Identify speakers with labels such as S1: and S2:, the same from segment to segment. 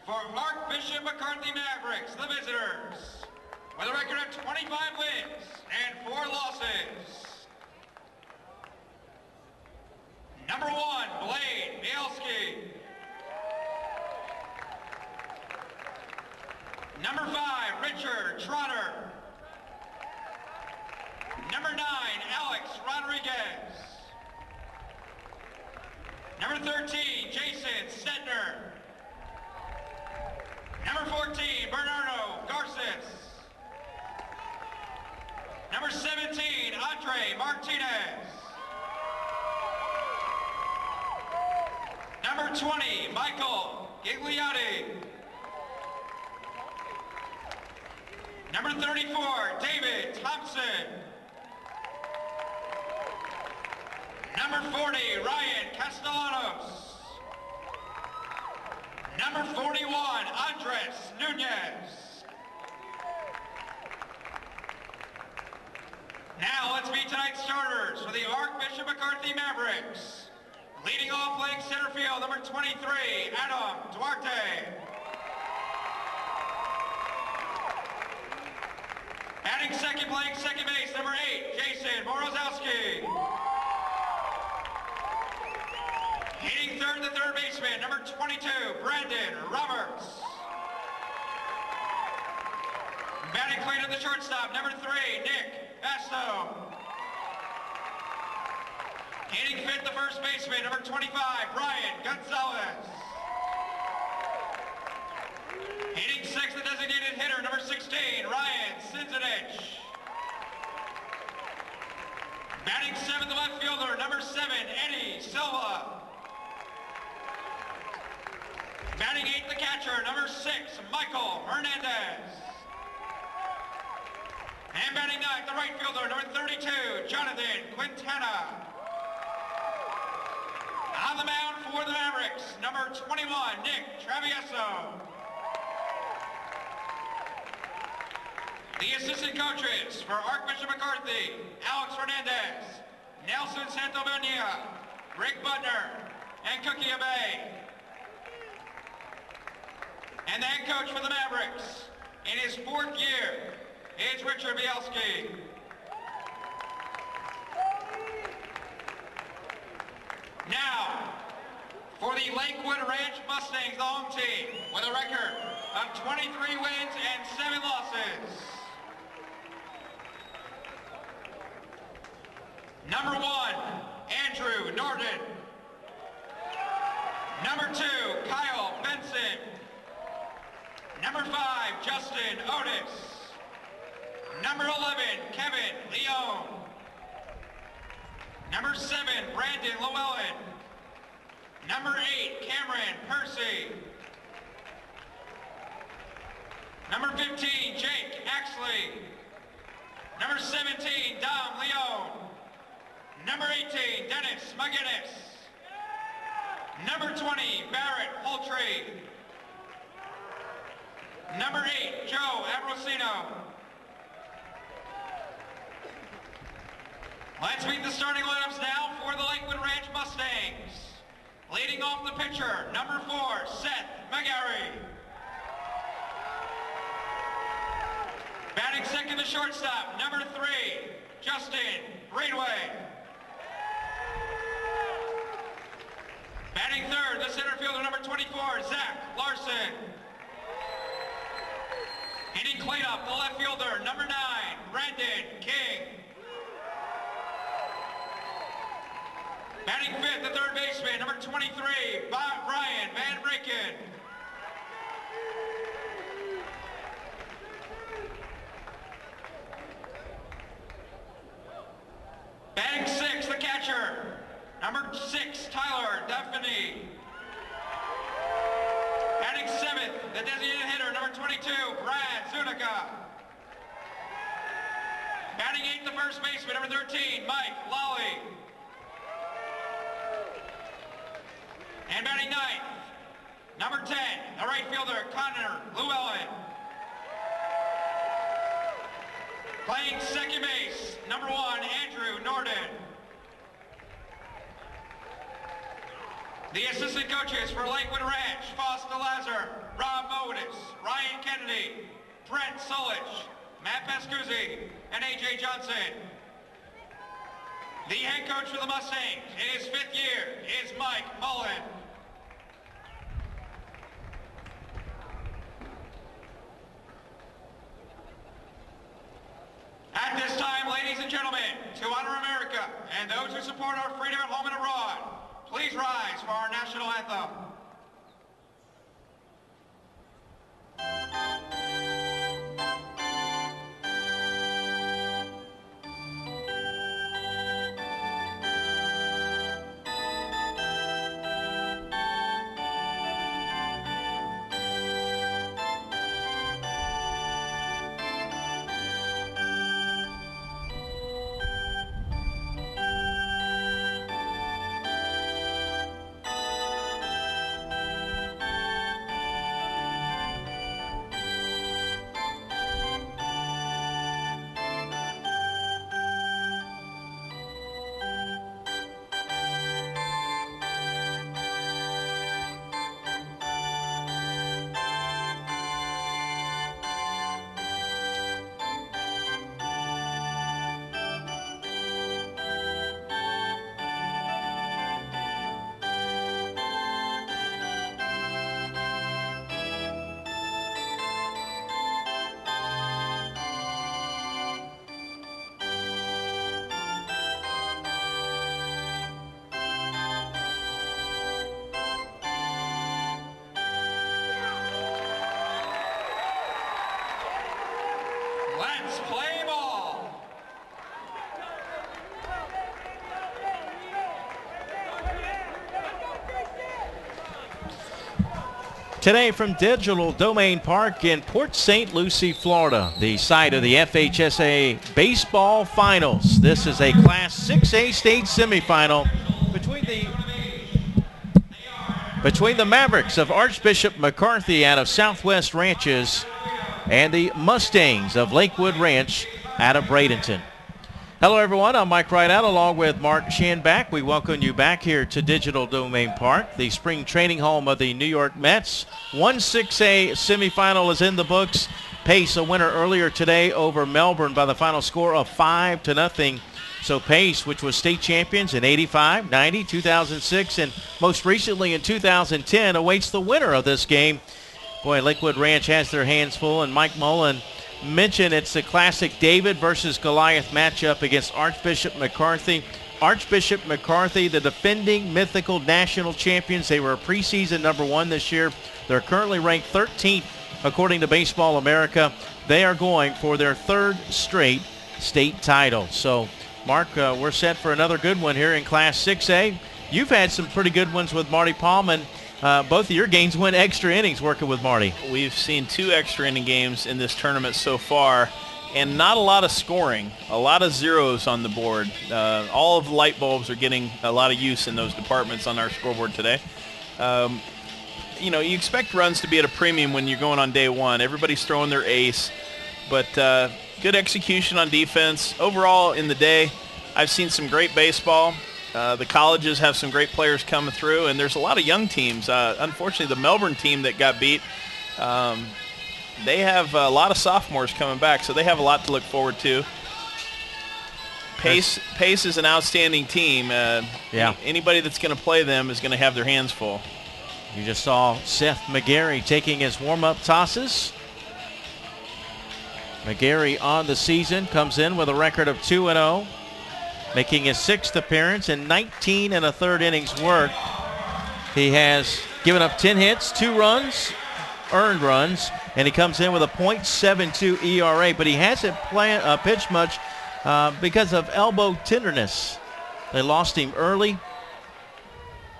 S1: For Archbishop McCarthy Mavericks, the visitors, with a record of 25 wins and 4 losses. Number 1, Blade Bielski. Number 5, Richard Trotter. Number 9, Alex Rodriguez. Number 13, Jason Stettner. Number 14, Bernardo Garces. Number 17, Andre Martinez. Number 20, Michael Gigliotti. Number 34, David Thompson. Number 40, Ryan Castellanos. Number 41, Andres Nunez. Now let's meet tonight's starters for the Archbishop McCarthy Mavericks. Leading off playing center field, number 23, Adam Duarte. Batting second, playing second base, number 8, Jason Morozowski. Hitting third, the third baseman, number 22, Brandon Roberts. Batting clean at the shortstop, number 3, Nick Basto. Hitting fifth, the first baseman, number 25, Brian Gonzalez. Hitting sixth, the designated hitter, number 16, Ryan Sinzanich. Batting seventh, the left fielder, number 7, Eddie Silva. Batting eighth, the catcher, number 6, Michael Hernandez. And batting ninth, the right fielder, number 32, Jonathan Quintana. On the mound for the Mavericks, number 21, Nick Travieso. The assistant coaches for Archbishop McCarthy, Alex Fernandez, Nelson Santovenia, Rick Butner, and Cookie Abay. And the head coach for the Mavericks, in his 4th year, is Richard Bielski. Now, for the Lakewood Ranch Mustangs, the home team, with a record of 23 wins and 7 losses. Number 1, Andrew Norton. Number 2, Kyle Benson. Number 5, Justin Otis. Number 11, Kevin Leone. Number 7, Brandon Llewellyn. Number 8, Cameron Percy. Number 15, Jake Axley. Number 17, Dom Leone. Number 18, Dennis McGinnis. Number 20, Barrett Holtree. Number 8, Joe Abrosino. Let's meet the starting lineups now for the Lakewood Ranch Mustangs. Leading off the pitcher, number 4, Seth McGarry. Batting second to shortstop, number 3, Justin Greenway. Batting third, the center fielder, number 24, Zach Larson. Hitting cleanup, the left fielder, number 9, Brandon King. Batting fifth, the third baseman, number 23, Brian Van Braken. Batting sixth, the catcher, number 6, Tyler Duffany. Batting seventh, the designated hitter, number 22, Brad Zunica. Batting eighth, the first baseman, number 13, Mike Lawley. And batting ninth, number 10, the right fielder, Connor Llewellyn. Playing second base, number 1, Andrew Norton. The assistant coaches for Lakewood Ranch, Foster Lazar, Rob Otis, Ryan Kennedy, Brent Solich, Matt Pascuzzi, and AJ Johnson. The head coach for the Mustangs in his 5th year is Mike Mullen. At this time, ladies and gentlemen, to honor America and those who support our freedom at home and abroad, please rise for our national anthem. Let's play ball.
S2: Today from Digital Domain Park in Port St. Lucie, Florida, the site of the FHSAA Baseball Finals. This is a Class 6A state semifinal between the Mavericks of Archbishop McCarthy out of Southwest Ranches and the Mustangs of Lakewood Ranch out of Bradenton. Hello everyone, I'm Mike Rideout along with Mark Schanbach. We welcome you back here to Digital Domain Park, the spring training home of the New York Mets. 1-6A semifinal is in the books. Pace a winner earlier today over Melbourne by the final score of 5-0. So Pace, which was state champions in 85, 90, 2006, and most recently in 2010, awaits the winner of this game. Boy, Lakewood Ranch has their hands full, and Mike Mullen mentioned it's a classic David versus Goliath matchup against Archbishop McCarthy. Archbishop McCarthy, the defending mythical national champions. They were preseason #1 this year. They're currently ranked 13th according to Baseball America. They are going for their 3rd straight state title. So, Mark, we're set for another good one here in Class 6A. You've had some pretty good ones with Marty Paulman. Both of your games went extra innings working with Marty.
S3: We've seen 2 extra inning games in this tournament so far, and not a lot of scoring, a lot of zeros on the board. All of the light bulbs are getting a lot of use in those departments on our scoreboard today. You know, you expect runs to be at a premium when you're going on day one. Everybody's throwing their ace, but good execution on defense. Overall in the day, I've seen some great baseball. The colleges have some great players coming through, and there's a lot of young teams. Unfortunately, the Melbourne team that got beat, they have a lot of sophomores coming back, so they have a lot to look forward to. Pace is an outstanding team. Anybody that's going to play them is going to have their hands full.
S2: You just saw Seth McGarry taking his warm-up tosses. McGarry on the season comes in with a record of 2-0. Making his 6th appearance in 19 1/3 innings work. He has given up 10 hits, 2 runs, earned runs, and he comes in with a .72 ERA, but he hasn't pitched much because of elbow tenderness. They lost him early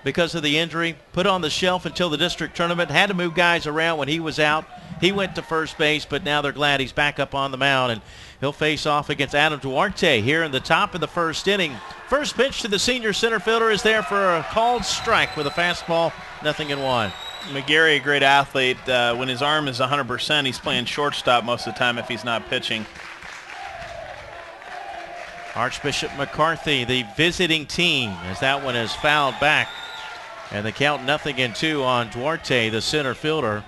S2: because of the injury, put on the shelf until the district tournament, had to move guys around when he was out. He went to first base, but now they're glad he's back up on the mound, and he'll face off against Adam Duarte here in the top of the 1st inning. First pitch to the senior center fielder is there for a called strike with a fastball, 0-1.
S3: McGarry, a great athlete. When his arm is 100%, he's playing shortstop most of the time if he's not pitching.
S2: Archbishop McCarthy, the visiting team, as that one is fouled back. And the count 0-2 on Duarte, the center fielder.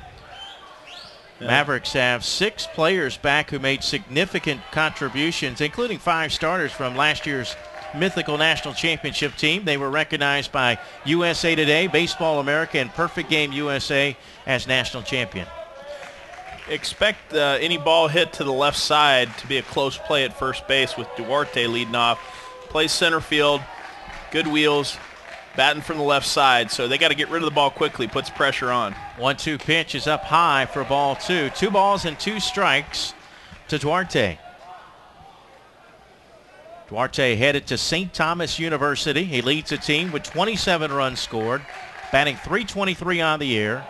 S2: Mavericks have 6 players back who made significant contributions, including 5 starters from last year's mythical national championship team. They were recognized by USA Today, Baseball America, and Perfect Game USA as national champion.
S3: Expect any ball hit to the left side to be a close play at first base with Duarte leading off. Plays center field, good wheels, batting from the left side, so they got to get rid of the ball quickly, puts pressure on.
S2: 1-2 pitch is up high for ball 2. 2 balls and 2 strikes to Duarte. Duarte headed to St. Thomas University. He leads the team with 27 runs scored, batting .323 on the year.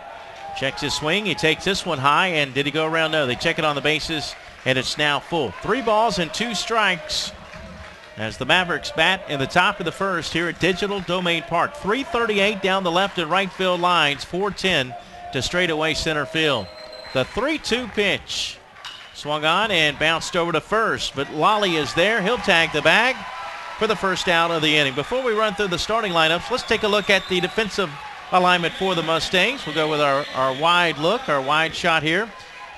S2: Checks his swing. He takes this one high, and did he go around? No, they check it on the bases, and it's now full. 3 balls and 2 strikes as the Mavericks bat in the top of the first here at Digital Domain Park. 338 down the left and right field lines, 410 to straightaway center field. The 3-2 pitch swung on and bounced over to first, but Lally is there. He'll tag the bag for the first out of the inning. Before we run through the starting lineups, let's take a look at the defensive alignment for the Mustangs. We'll go with our wide look, our wide shot here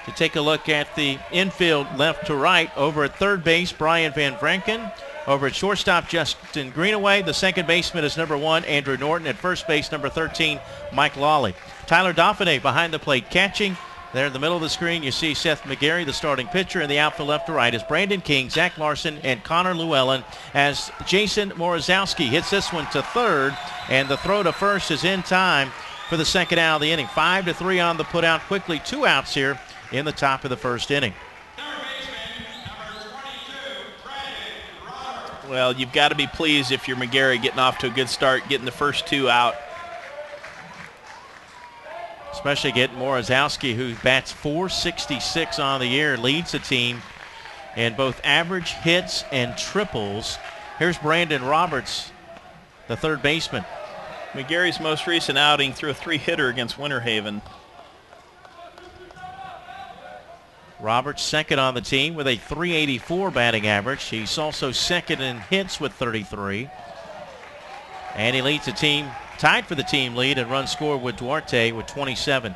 S2: to take a look at the infield left to right. Over at third base, Brian Van Vranken. Over at shortstop, Justin Greenaway. The second baseman is number 1, Andrew Norton. At first base, number 13, Mike Lawley. Tyler Dauphiné behind the plate catching. There in the middle of the screen, you see Seth McGarry, the starting pitcher. In the outfield left to right is Brandon King, Zach Larson, and Connor Llewellyn as Jason Morozowski hits this one to third, and the throw to first is in time for the second out of the inning. 5-3 on the putout. Quickly 2 outs here in the top of the first inning.
S3: Well, you've got to be pleased if you're McGarry getting off to a good start, getting the first 2 out.
S2: Especially getting Morozowski, who bats .466 on the year, leads the team in both average hits and triples. Here's Brandon Roberts, the third baseman.
S3: McGarry's most recent outing threw a 3-hitter against Winter Haven.
S2: Roberts second on the team with a .384 batting average. He's also second in hits with 33. And he leads the team, tied for the team lead and run scored with Duarte with 27.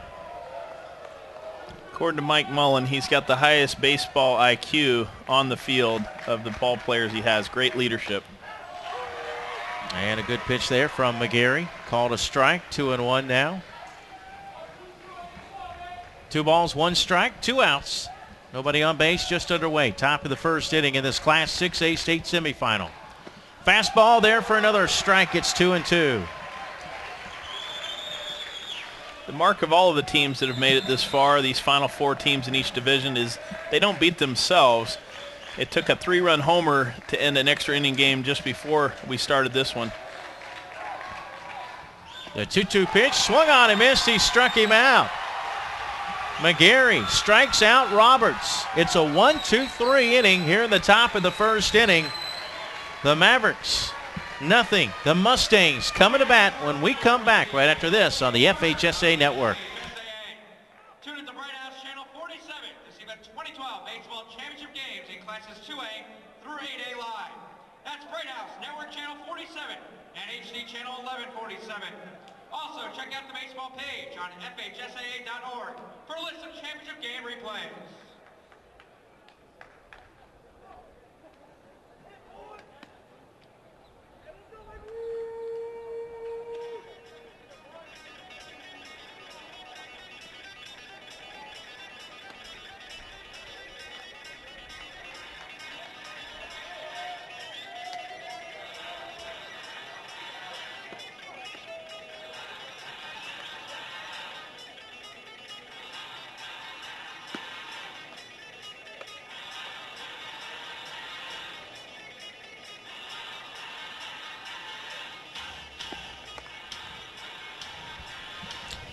S3: According to Mike Mullen, he's got the highest baseball IQ on the field of the ball players he has. Great leadership.
S2: And a good pitch there from McGarry. Called a strike, 2-1 now. 2 balls, 1 strike, 2 outs. Nobody on base, just underway. Top of the first inning in this Class 6A state semifinal. Fastball there for another strike. It's 2-2.
S3: The mark of all of the teams that have made it this far, these final 4 teams in each division, is they don't beat themselves. It took a 3-run homer to end an extra inning game just before we started this one.
S2: The 2-2 pitch swung on and missed. He struck him out. McGarry strikes out Roberts. It's a 1-2-3 inning here in the top of the first inning. The Mavericks, nothing. The Mustangs coming to bat when we come back right after this on the FHSAA Network.
S1: Tune in to Bright House Channel 47 to see the 2012 Baseball Championship Games in Classes 2A through 8A live. That's Bright House Network Channel 47 and HD Channel 1147. Also, check out the baseball page on FHSAA.org for a list of championship game replays.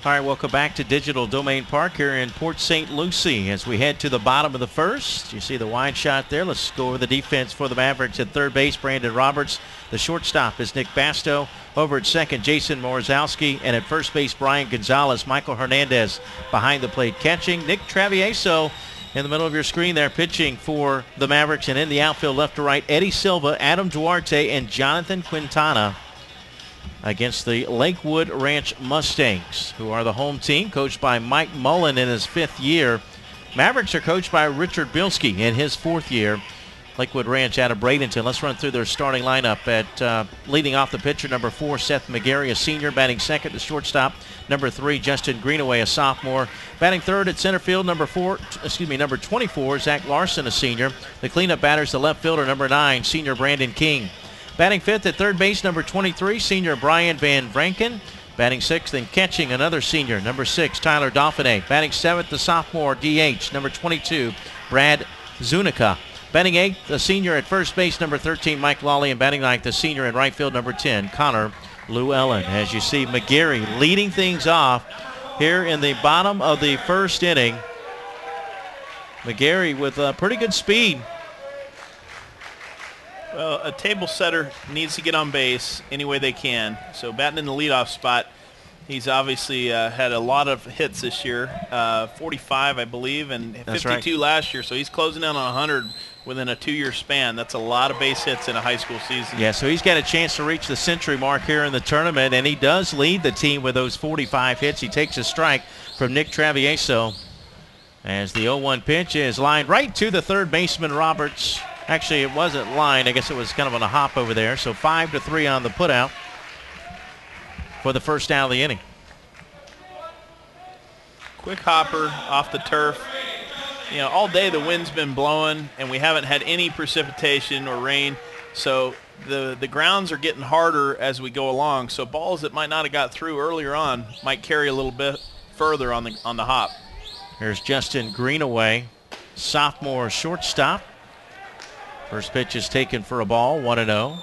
S2: All right, welcome back to Digital Domain Park here in Port St. Lucie as we head to the bottom of the first. You see the wide shot there. Let's go over the defense for the Mavericks. At third base, Brandon Roberts. The shortstop is Nick Basto. Over at second, Jason Morozowski. And at first base, Brian Gonzalez. Michael Hernandez behind the plate catching. Nick Travieso in the middle of your screen there pitching for the Mavericks. And in the outfield left to right, Eddie Silva, Adam Duarte, and Jonathan Quintana against the Lakewood Ranch Mustangs, who are the home team, coached by Mike Mullen in his 5th year Mavericks are coached by Richard Bilski in his 4th year. Lakewood Ranch out of Bradenton. Let's run through their starting lineup. At leading off the pitcher, number 4, Seth McGarry, a senior. Batting second, the shortstop, number 3, Justin Greenaway, a sophomore. Batting third at center field, number 24, Zach Larson, a senior. The cleanup batter's the left fielder, number 9, senior Brandon King. Batting fifth at third base, number 23, senior Brian Van Vranken. Batting sixth and catching, another senior, number 6, Tyler Dauphiné. Batting seventh, the sophomore DH, number 22, Brad Zunica. Batting eighth, the senior at first base, number 13, Mike Lawley. And batting ninth, the senior in right field, number 10, Connor Llewellyn. As you see, McGarry leading things off here in the bottom of the first inning. McGarry with pretty good speed.
S3: Well, a table setter needs to get on base any way they can. So batting in the leadoff spot, he's obviously had a lot of hits this year, 45, I believe, and 52 last year. So he's closing down on 100 within a 2-year span. That's a lot of base hits in a high school season.
S2: Yeah, so he's got a chance to reach the century mark here in the tournament, and he does lead the team with those 45 hits. He takes a strike from Nick Travieso as the 0-1 pitch is lined right to the third baseman, Roberts. Actually, it wasn't lined. I guess it was kind of on a hop over there. So 5-3 on the putout for the first out of the inning. Quick
S3: hopper off the turf. You know, all day the wind's been blowing, and we haven't had any precipitation or rain. So the grounds are getting harder as we go along. So balls that might not have got through earlier on might carry a little bit further on the hop.
S2: Here's Justin Greenaway, sophomore shortstop. First pitch is taken for a ball, 1-0.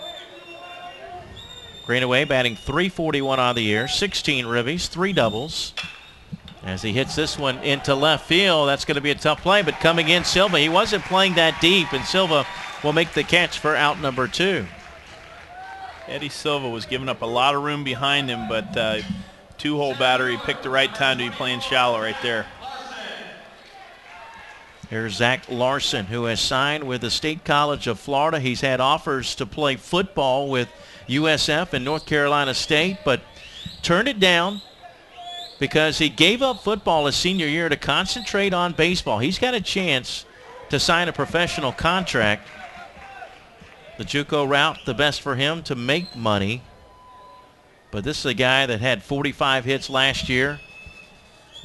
S2: Greenaway batting .341 on the year, 16 ribbies, 3 doubles. As he hits this one into left field, that's going to be a tough play, but coming in, Silva. He wasn't playing that deep, and Silva will make the catch for out number 2.
S3: Eddie Silva was giving up a lot of room behind him, but 2-hole batter, he picked the right time to be playing shallow right there.
S2: Here's Zach Larson, who has signed with the State College of Florida. He's had offers to play football with USF and North Carolina State, but turned it down because he gave up football his senior year to concentrate on baseball. He's got a chance to sign a professional contract. The JUCO route, the best for him to make money. But this is a guy that had 45 hits last year,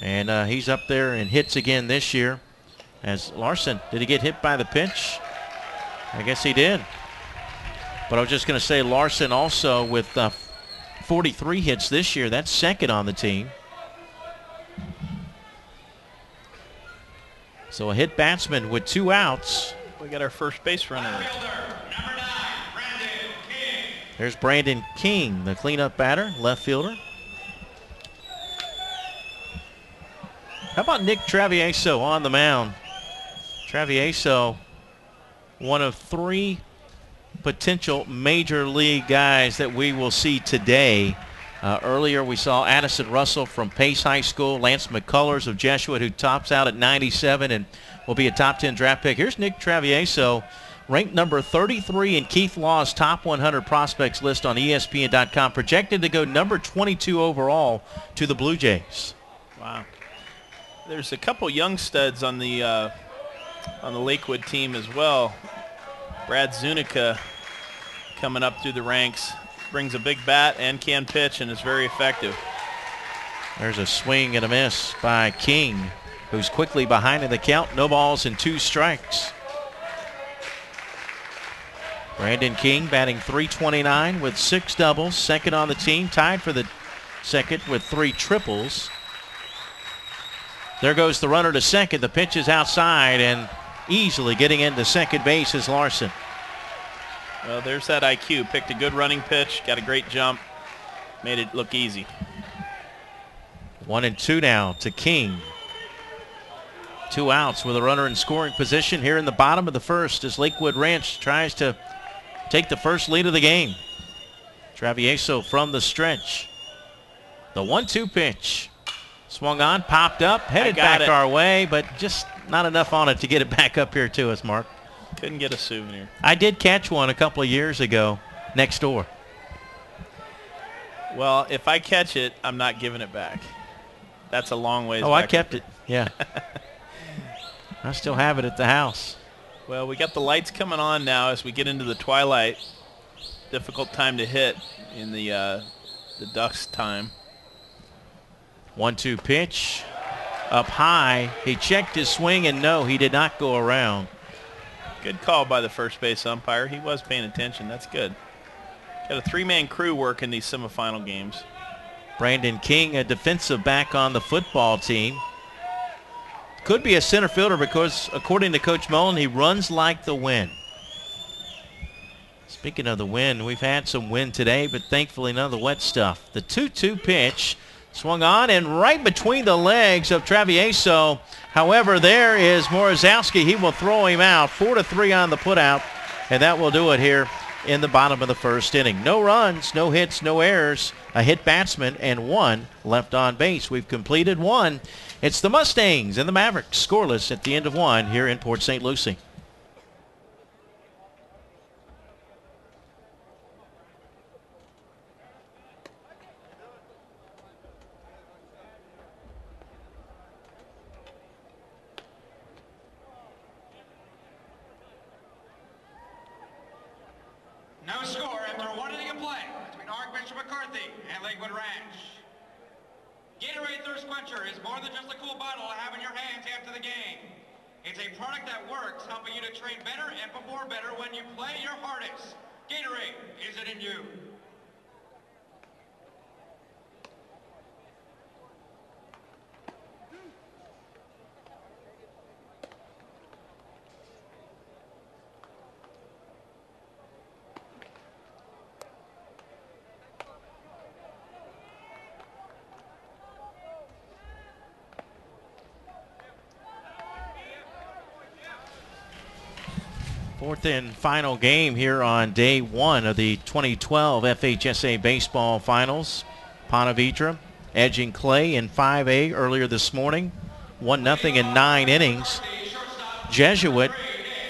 S2: and he's up there in hits again this year. As Larson, did he get hit by the pitch? I guess he did. But I was just going to say Larson also with 43 hits this year. That's second on the team. So a hit batsman with 2 outs.
S3: We got our first base runner.
S2: There's Brandon King, the cleanup batter, left fielder. How about Nick Travieso on the mound? Travieso, one of 3 potential major league guys that we will see today. Earlier we saw Addison Russell from Pace High School, Lance McCullers of Jesuit, who tops out at 97 and will be a top 10 draft pick. Here's Nick Travieso, ranked number 33 in Keith Law's top 100 prospects list on ESPN.com, projected to go number 22 overall to the Blue Jays.
S3: Wow. There's a couple young studs on the Lakewood team as well. Brad Zunica coming up through the ranks, brings a big bat and can pitch and is very effective.
S2: There's a swing and a miss by King, who's quickly behind in the count. No balls and 2 strikes. Brandon King batting .329 with 6 doubles, second on the team, tied for the second with 3 triples. There goes the runner to second. The pitch is outside, and easily getting into second base is Larson.
S3: Well, there's that IQ. Picked a good running pitch, got a great jump, made it look easy.
S2: 1-2 now to King. 2 outs with a runner in scoring position here in the bottom of the first as Lakewood Ranch tries to take the first lead of the game. Travieso from the stretch. The 1-2 pitch. Swung on, popped up, headed back our way, but just not enough on it to get it back up here to us, Mark.
S3: Couldn't get a souvenir.
S2: I did catch one a couple of years ago next door.
S3: Well, if I catch it, I'm not giving it back. That's a long ways
S2: back.
S3: Oh,
S2: I kept it, yeah. I still have it at the house.
S3: Well, we got the lights coming on now as we get into the twilight. Difficult time to hit in the Ducks' time.
S2: 1-2 pitch. Up high. He checked his swing, and no, he did not go around.
S3: Good call by the first base umpire. He was paying attention. That's good. Got a three-man crew working these semifinal games.
S2: Brandon King, a defensive back on the football team. Could be a center fielder because, according to Coach Mullen, he runs like the wind. Speaking of the wind, we've had some wind today, but thankfully none of the wet stuff. The 2-2 pitch swung on and right between the legs of Travieso. However, there is Morozowski. He will throw him out. 4-3 on the putout, and that will do it here in the bottom of the first inning. No runs, no hits, no errors, a hit batsman, and one left on base. We've completed one. It's the Mustangs and the Mavericks scoreless at the end of one here in Port St. Lucie.
S1: No score after 1 inning of play between Archbishop McCarthy and Lakewood Ranch. Gatorade Thirst Quencher is more than just a cool bottle to have in your hands after the game. It's a product that works, helping you to train better and perform better when you play your hardest. Gatorade, is it in you?
S2: Fourth and final game here on day one of the 2012 FHSAA Baseball Finals. Ponte Vedra edging Clay in 5A earlier this morning. 1-0 in 9 innings. Jesuit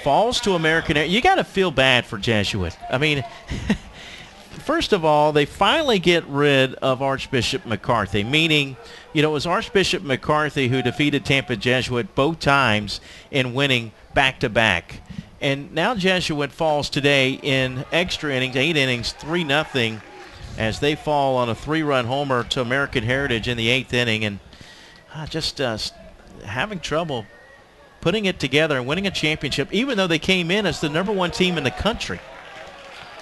S2: falls to American Air. You got to feel bad for Jesuit. I mean, first of all, they finally get rid of Archbishop McCarthy, meaning, you know, it was Archbishop McCarthy who defeated Tampa Jesuit both times in winning back-to-back. And now Jesuit falls today in extra innings, 8 innings, 3-0, as they fall on a 3-run homer to American Heritage in the 8th inning. And just having trouble putting it together and winning a championship, even though they came in as the #1 team in the country.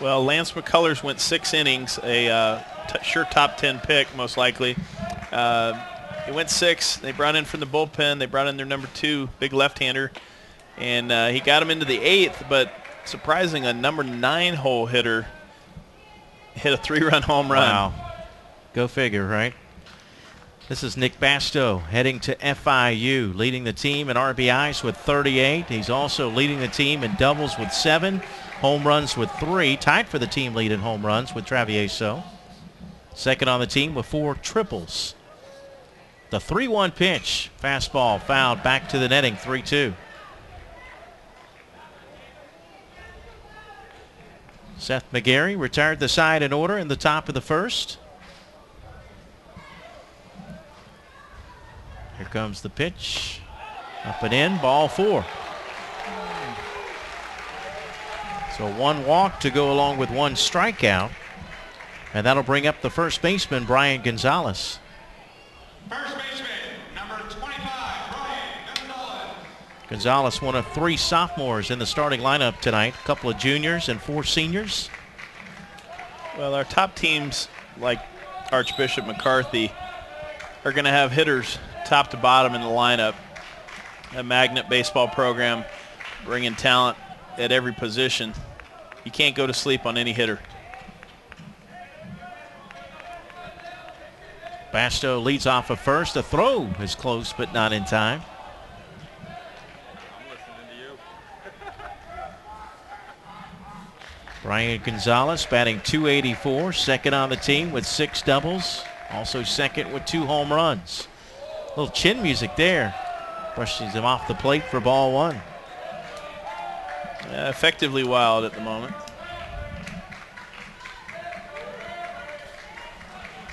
S3: Well, Lance McCullers went 6 innings, a sure top 10 pick, most likely. He went 6. They brought in from the bullpen. They brought in their #2, big left-hander. And he got him into the 8th, but surprising, a #9 hole hitter hit a 3-run home run.
S2: Wow. Go figure, right? This is Nick Basto heading to FIU, leading the team in RBIs with 38. He's also leading the team in doubles with 7, home runs with 3, tied for the team lead in home runs with Travieso. Second on the team with 4 triples. The 3-1 pitch, fastball fouled back to the netting, 3-2. Seth McGarry retired the side in order in the top of the first. Here comes the pitch. Up and in, ball 4. So 1 walk to go along with 1 strikeout. And that'll bring up the first baseman, Brian Gonzalez.
S1: First baseman, number 25, Brian Gonzalez.
S2: Gonzalez, one of 3 sophomores in the starting lineup tonight. A couple of juniors and 4 seniors.
S3: Well, our top teams like Archbishop McCarthy are going to have hitters top to bottom in the lineup. A magnet baseball program bringing talent at every position. You can't go to sleep on any hitter.
S2: Basto leads off of first. The throw is close but not in time. Brian Gonzalez batting .284, second on the team with 6 doubles. Also second with 2 home runs. A little chin music there. Brushes him off the plate for ball 1.
S3: Effectively wild at the moment.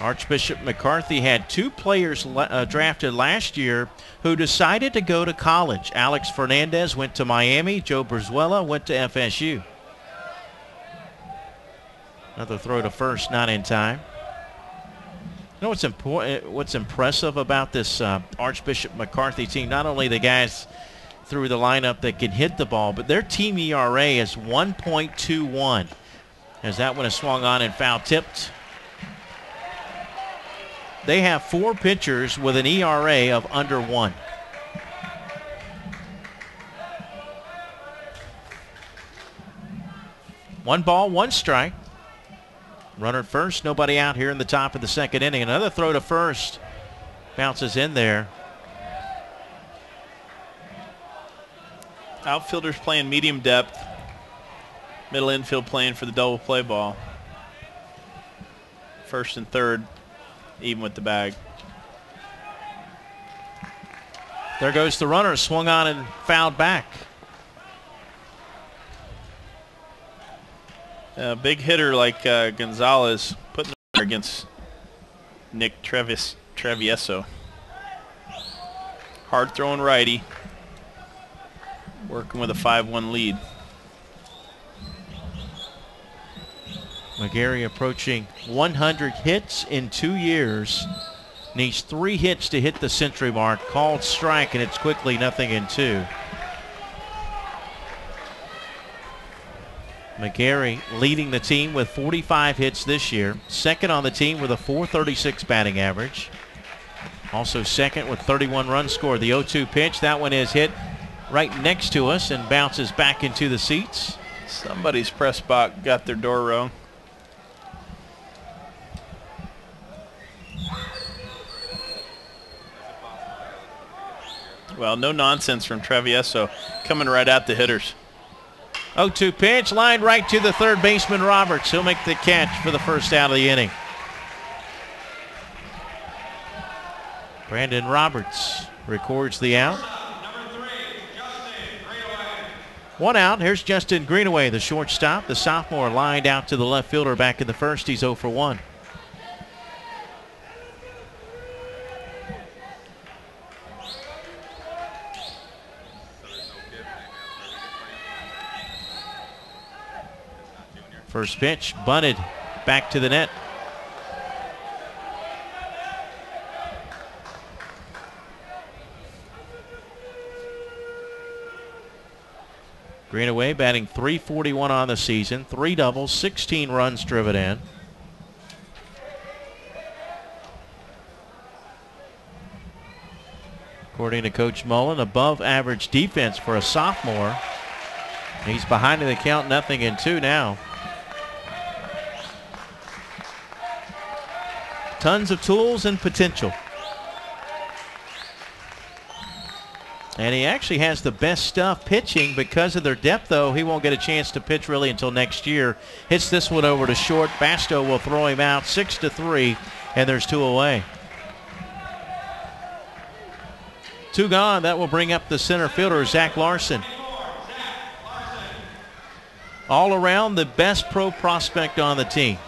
S2: Archbishop McCarthy had 2 players drafted last year who decided to go to college. Alex Fernandez went to Miami. Joe Brizuela went to FSU. Another throw to first, not in time. You know what's important? What's impressive about this Archbishop McCarthy team? Not only the guys through the lineup that can hit the ball, but their team ERA is 1.21. As that one is swung on and foul tipped. They have 4 pitchers with an ERA of under 1. One ball, 1 strike. Runner at first, nobody out here in the top of the second inning. Another throw to first. Bounces in there.
S3: Outfielders playing medium depth. Middle infield playing for the double play ball. First and third, even with the bag.
S2: There goes the runner, swung on and fouled back.
S3: A big hitter like Gonzalez putting the against Nick Travieso. Hard throwing righty. Working with a 5-1 lead.
S2: McGarry approaching 100 hits in 2 years. Needs 3 hits to hit the century mark. Called strike, and it's quickly 0-2. McGarry leading the team with 45 hits this year. Second on the team with a .436 batting average. Also second with 31 runs scored. The 0-2 pitch, that one is hit right next to us and bounces back into the seats.
S3: Somebody's press box got their door wrong. Well, no nonsense from Travieso, coming right at the hitters.
S2: 0-2 pitch, lined right to the third baseman Roberts. He'll make the catch for the first out of the inning. Brandon Roberts records the out. 1 out. Here's Justin Greenaway, the shortstop. The sophomore lined out to the left fielder back in the first. He's 0 for 1. First pitch, bunted back to the net. Greenaway batting .341 on the season, 3 doubles, 16 runs driven in. According to Coach Mullen, above average defense for a sophomore. He's behind in the count, 0-2 now. Tons of tools and potential. And he actually has the best stuff pitching. Because of their depth, though, he won't get a chance to pitch really until next year. Hits this one over to short. Basto will throw him out, 6-3, and there's 2 away. 2 gone. That will bring up the center fielder, Zach Larson. All around the best pro prospect on the team.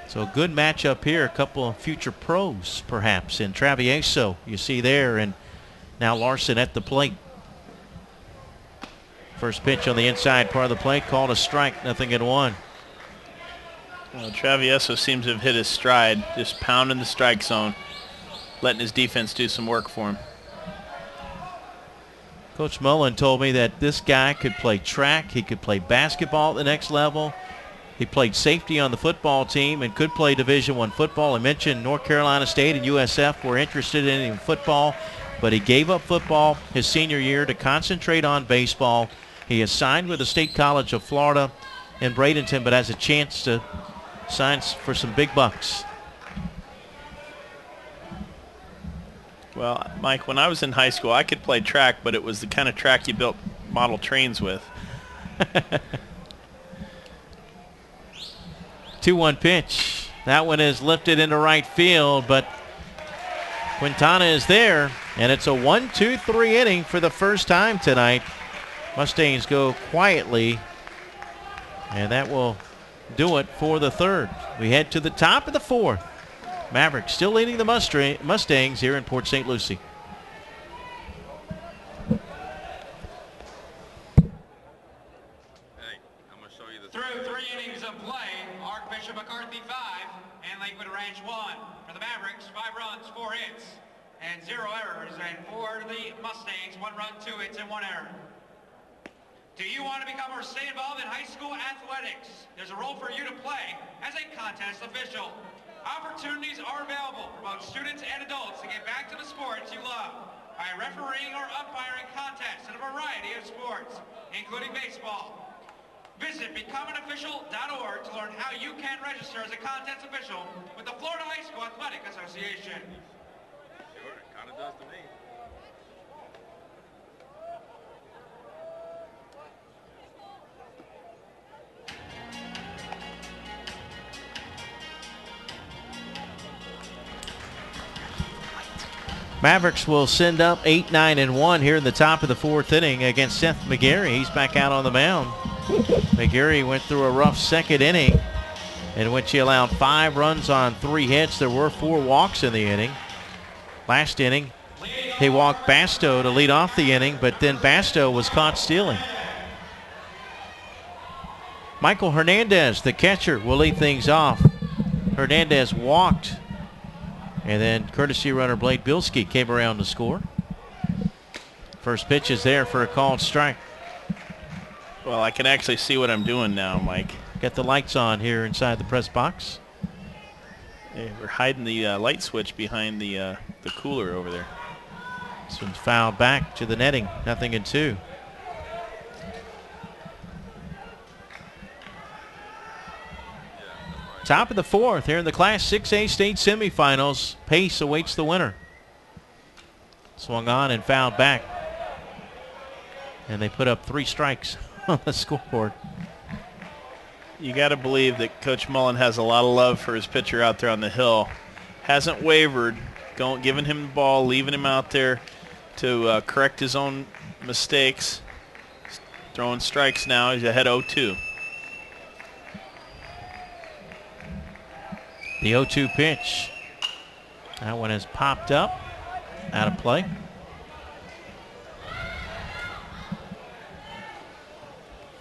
S2: So a good matchup here. A couple of future pros, perhaps, in Travieso, you see there, and now Larson at the plate. First pitch on the inside part of the plate, called a strike, 0-1.
S3: Well, Travieso seems to have hit his stride, just pounding the strike zone, letting his defense do some work for him.
S2: Coach Mullen told me that this guy could play track, he could play basketball at the next level. He played safety on the football team and could play Division I football. I mentioned North Carolina State and USF were interested in him in football, but he gave up football his senior year to concentrate on baseball. He has signed with the State College of Florida in Bradenton, but has a chance to sign for some big bucks.
S3: Well, Mike, when I was in high school, I could play track, but it was the kind of track you built model trains with.
S2: 2-1 pitch. That one is lifted into right field, but Quintana is there, and it's a 1-2-3 inning for the first time tonight. Mustangs go quietly, and that will do it for the third. We head to the top of the fourth. Mavericks still leading the Mustangs here in Port St. Lucie.
S1: Through 3 innings of play, Archbishop McCarthy 5 and Lakewood Ranch 1. For the Mavericks, 5 runs, 4 hits, and 0 errors. And for the Mustangs, 1 run, 2 hits, and 1 error. Do you want to become or stay involved in high school athletics? There's a role for you to play as a contest official. Opportunities are available for both students and adults to get back to the sports you love by refereeing or umpiring contests in a variety of sports, including baseball. Visit becomeanofficial.org to learn how you can register as a contest official with the Florida High School Athletic Association.
S4: Sure, it kind of does to me.
S2: Mavericks will send up 8, 9, and 1 here in the top of the fourth inning against Seth McGarry. He's back out on the mound. McGarry went through a rough second inning in which he allowed 5 runs on 3 hits. There were 4 walks in the inning. Last inning, he walked Basto to lead off the inning, but then Basto was caught stealing. Michael Hernandez, the catcher, will lead things off. Hernandez walked, and then courtesy runner Blade Bilski came around to score. First pitch is there for a called strike.
S3: Well, I can actually see what I'm doing now, Mike.
S2: Got the lights on here inside the press box.
S3: Hey, we're hiding the light switch behind the cooler over there.
S2: This one's fouled back to the netting. 0-2. Top of the fourth here in the Class 6A state semifinals. Pace awaits the winner. Swung on and fouled back. And they put up 3 strikes on the scoreboard.
S3: You got to believe that Coach Mullen has a lot of love for his pitcher out there on the hill. Hasn't wavered, giving him the ball, leaving him out there to correct his own mistakes. Throwing strikes now. He's ahead 0-2.
S2: The 0-2 pitch. That one has popped up. Out of play.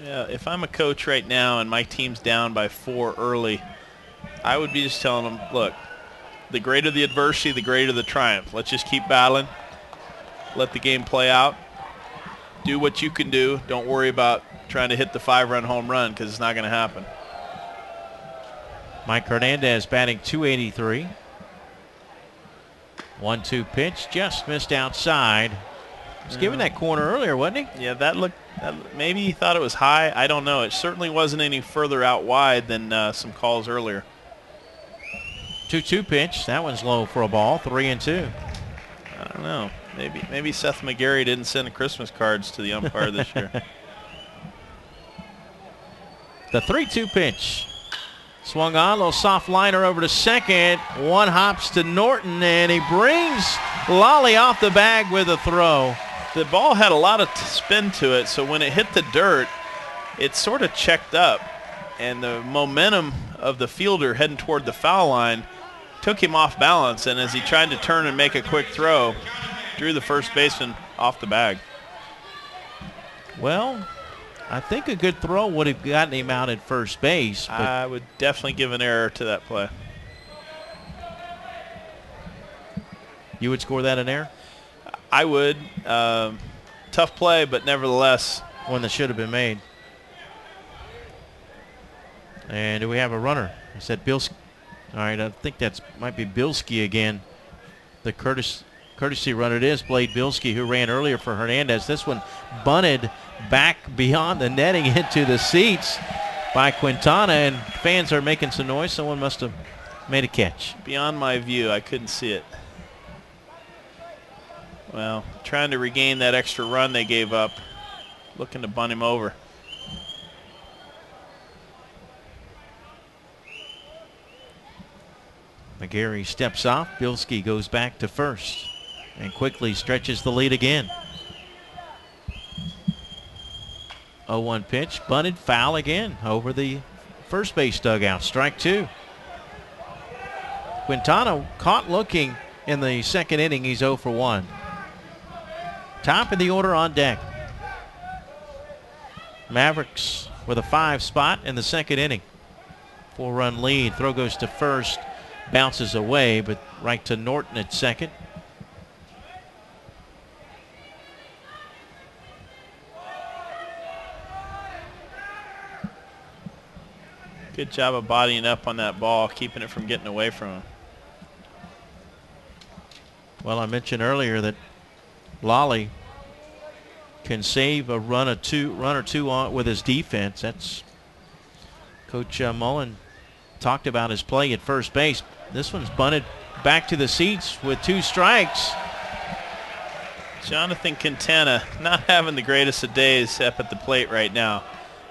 S3: Yeah, if I'm a coach right now and my team's down by 4 early, I would be just telling them, look, the greater the adversity, the greater the triumph. Let's just keep battling. Let the game play out. Do what you can do. Don't worry about trying to hit the 5-run home run because it's not going to happen.
S2: Mike Hernandez batting .283. 1-2 pitch just missed outside. He was given that corner earlier, wasn't he?
S3: Yeah, that looked. Maybe he thought it was high. I don't know. It certainly wasn't any further out wide than some calls earlier.
S2: 2-2 pitch. That one's low for a ball. 3-2.
S3: I don't know. Maybe Seth McGarry didn't send Christmas cards to the umpire this year.
S2: The 3-2 pitch. Swung on, a little soft liner over to second. One hops to Norton, and he brings Lolly off the bag with a throw.
S3: The ball had a lot of spin to it, so when it hit the dirt, it sort of checked up, and the momentum of the fielder heading toward the foul line took him off balance, and as he tried to turn and make a quick throw, drew the first baseman off the bag.
S2: Well, I think a good throw would have gotten him out at first base. But
S3: I would definitely give an error to that play.
S2: You would score that an error?
S3: I would. Tough play, but nevertheless.
S2: One that should have been made. And do we have a runner? I said Bilski. All right, I think that might be Bilski again. The courtesy runner, it is Blade Bilski, who ran earlier for Hernandez. This one bunted back beyond the netting into the seats by Quintana, and fans are making some noise. Someone must have made a catch.
S3: Beyond my view, I couldn't see it. Well, trying to regain that extra run they gave up, looking to bunt him over.
S2: McGarry steps off. Bilski goes back to first and quickly stretches the lead again. 0-1 pitch, bunted, foul again over the first base dugout. Strike 2. Quintana caught looking in the second inning. He's 0 for 1. Top of the order on deck. Mavericks with a 5 spot in the second inning. 4-run lead. Throw goes to first. Bounces away, but right to Norton at second.
S3: Good job of bodying up on that ball, keeping it from getting away from him.
S2: Well, I mentioned earlier that Lolly can save a run or two on with his defense. That's Coach Mullen talked about his play at first base. This one's bunted back to the seats with 2 strikes.
S3: Jonathan Quintana not having the greatest of days up at the plate right now.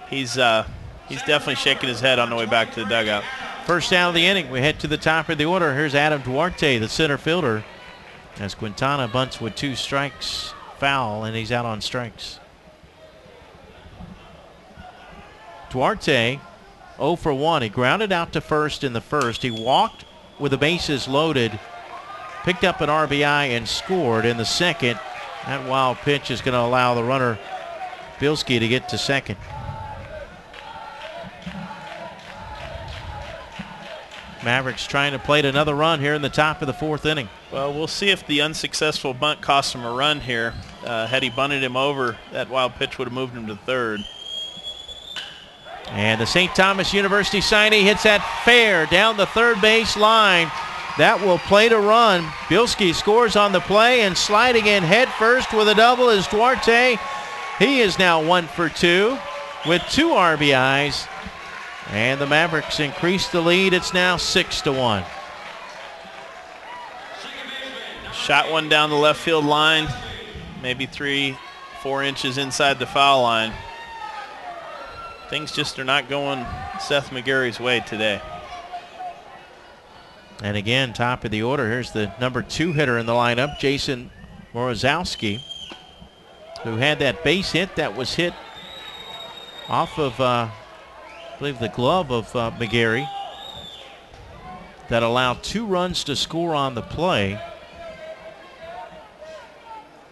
S3: He's definitely shaking his head on the way back to the dugout.
S2: First out of the inning. We head to the top of the order. Here's Adam Duarte, the center fielder, as Quintana bunts with 2 strikes, foul, and he's out on strikes. Duarte 0 for 1. He grounded out to first in the first. He walked with the bases loaded, picked up an RBI, and scored in the second. That wild pitch is going to allow the runner Bilski to get to second. Mavericks trying to plate another run here in the top of the 4th inning.
S3: Well, we'll see if the unsuccessful bunt cost him a run here. Had he bunted him over, that wild pitch would have moved him to third.
S2: And the St. Thomas University signee hits that fair down the third base line. That will plate a run. Bilski scores on the play, and sliding in head first with a double is Duarte. He is now 1 for 2 with 2 RBIs. And the Mavericks increase the lead. It's now 6 to 1.
S3: Shot one down the left field line, maybe 3-4 inches inside the foul line. Things just are not going Seth McGarry's way today.
S2: And again, top of the order, here's the number 2 hitter in the lineup, Jason Morozowski, who had that base hit that was hit off of, I believe, the glove of McGarry, that allowed 2 runs to score on the play.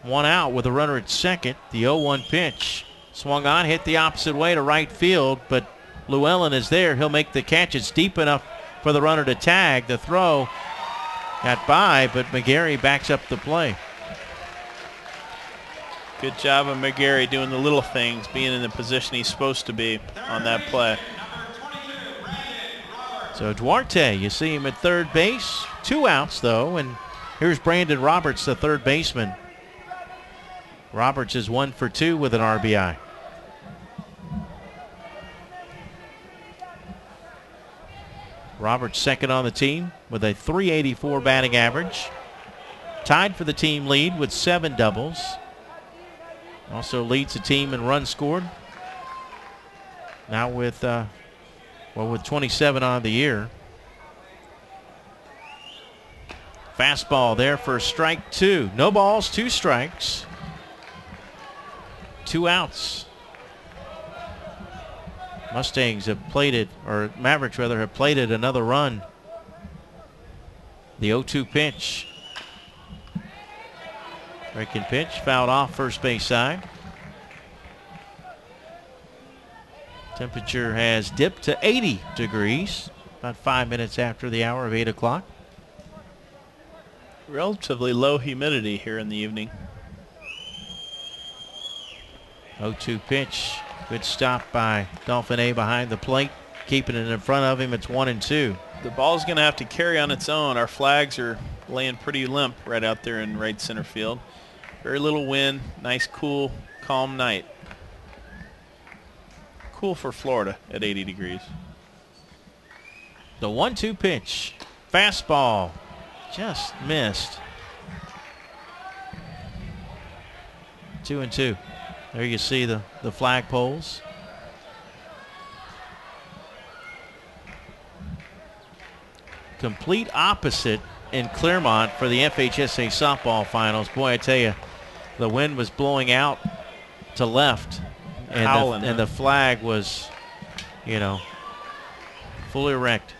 S2: 1 out with a runner at second. The 0-1 pitch. Swung on, hit the opposite way to right field, but Llewellyn is there. He'll make the catch. It's deep enough for the runner to tag. The throw got by, but McGarry backs up the play.
S3: Good job of McGarry doing the little things, being in the position he's supposed to be on that play.
S2: So Duarte, you see him at third base. 2 outs, though, and here's Brandon Roberts, the third baseman. Roberts is 1 for 2 with an RBI. Roberts second on the team with a .384 batting average. Tied for the team lead with 7 doubles. Also leads the team in runs scored. Now with 27 on the year. Fastball there for strike 2. No balls, 2 strikes. 2 outs. Mustangs have plated, or Mavericks rather, have plated another run. The 0-2 pitch. Breaking pitch, fouled off first base side. Temperature has dipped to 80 degrees, about 5 minutes after the hour of 8 o'clock.
S3: Relatively low humidity here in the evening.
S2: 0-2 pitch. Good stop by Dolphin A behind the plate. Keeping it in front of him. It's 1-2.
S3: The ball's going to have to carry on its own. Our flags are laying pretty limp right out there in right center field. Very little wind. Nice, cool, calm night. Cool for Florida at 80 degrees.
S2: The 1-2 pitch. Fastball. Just missed. 2-2. There you see the flag poles. Complete opposite in Claremont for the FHSAA softball finals. Boy, I tell you, the wind was blowing out to left. And
S3: Howling,
S2: and the flag was, you know, fully erect.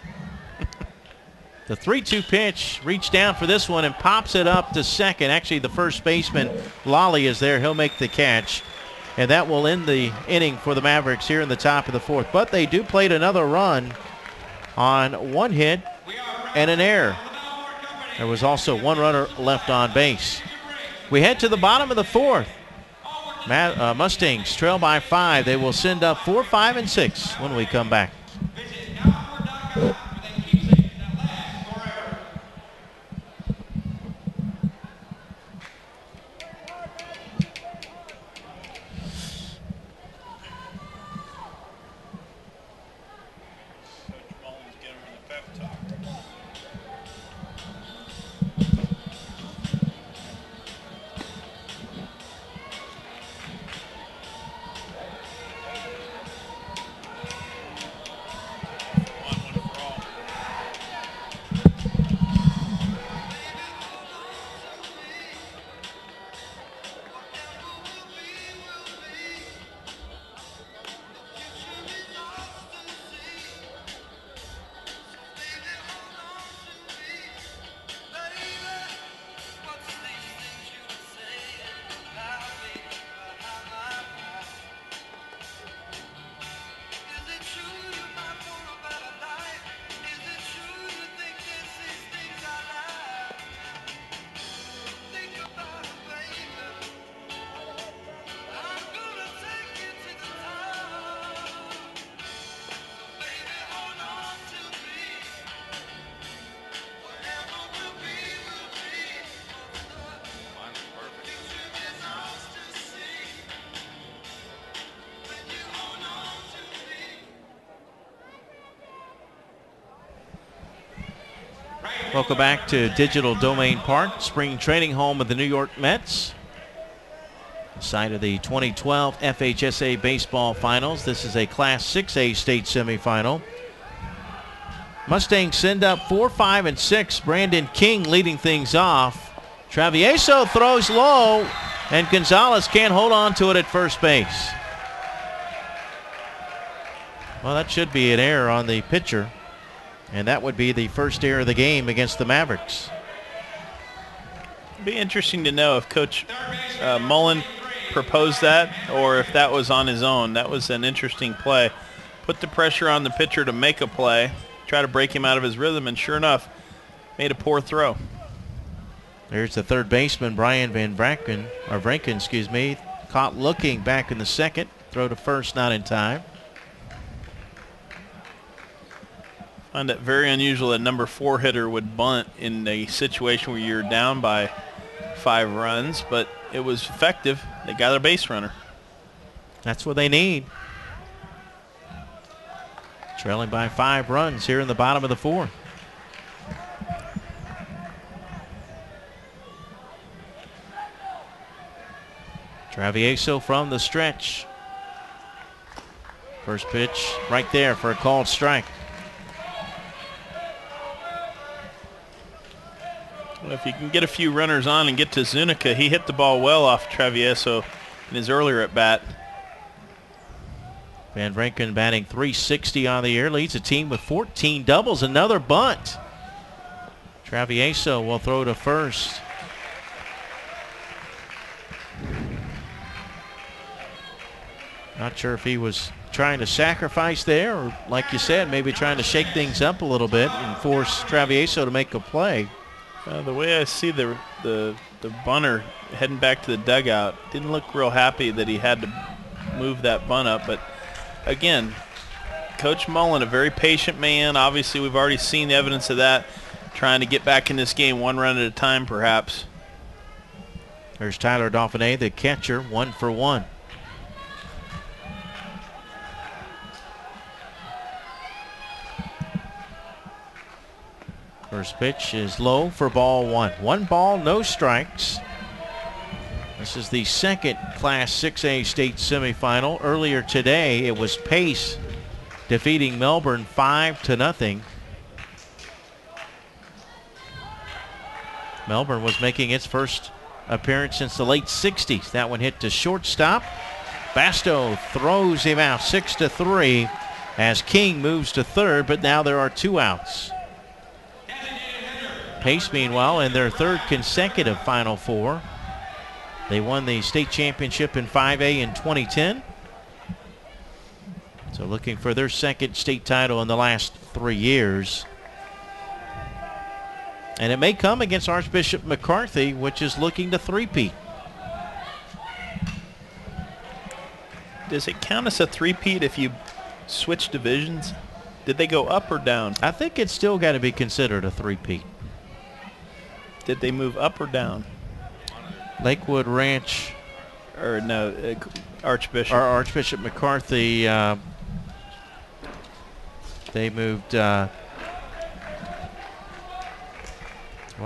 S2: The 3-2 pitch, reached down for this one and pops it up to second. Actually, the first baseman, Lally, is there. He'll make the catch. And that will end the inning for the Mavericks here in the top of the fourth. But they do plate another run on one hit and an error. There was also one runner left on base. We head to the bottom of the fourth. Mustangs trail by 5. They will send up 4, 5, and 6 when we come back. Welcome back to Digital Domain Park, spring training home of the New York Mets. The site of the 2012 FHSAA Baseball Finals. This is a Class 6A state semifinal. Mustangs send up 4, 5, and 6. Brandon King leading things off. Travieso throws low, and Gonzalez can't hold on to it at first base. Well, that should be an error on the pitcher. And that would be the first error of the game against the Mavericks.
S3: It'd be interesting to know if Coach Mullen proposed that or if that was on his own. That was an interesting play. Put the pressure on the pitcher to make a play, try to break him out of his rhythm, and sure enough, made a poor throw.
S2: There's the third baseman, Brian Van Vranken, caught looking back in the second. Throw to first, not in time.
S3: I find it very unusual that number 4 hitter would bunt in a situation where you're down by 5 runs, but it was effective. They got a base runner.
S2: That's what they need. Trailing by 5 runs here in the bottom of the fourth. Travieso from the stretch. First pitch right there for a called strike.
S3: Well, if you can get a few runners on and get to Zuniga, he hit the ball well off Travieso in his earlier at bat.
S2: Van Vranken batting .360 on the year, leads the team with 14 doubles. Another bunt. Travieso will throw to first. Not sure if he was trying to sacrifice there or, like you said, maybe trying to shake things up a little bit and force Travieso to make a play.
S3: The way I see the bunter heading back to the dugout, didn't look real happy that he had to move that bunt up. But again, Coach Mullen, a very patient man. Obviously, we've already seen the evidence of that, trying to get back in this game 1 run at a time, perhaps.
S2: There's Tyler Dauphiné, the catcher, 1 for 1. First pitch is low for ball 1. 1 ball, no strikes. This is the second Class 6A state semifinal. Earlier today, it was Pace defeating Melbourne 5-0. Melbourne was making its first appearance since the late 60s. That one hit to shortstop. Basto throws him out 6-3. as King moves to third, but now there are 2 outs. Pace, meanwhile, in their 3rd consecutive Final Four. They won the state championship in 5A in 2010. So looking for their 2nd state title in the last 3 years. And it may come against Archbishop McCarthy, which is looking to three-peat.
S3: Does it count as a three-peat if you switch divisions? Did they go up or down?
S2: I think it's still got to be considered a three-peat.
S3: Did they move up or down?
S2: Lakewood Ranch.
S3: Or no, Archbishop.
S2: Or Archbishop McCarthy, they moved, well,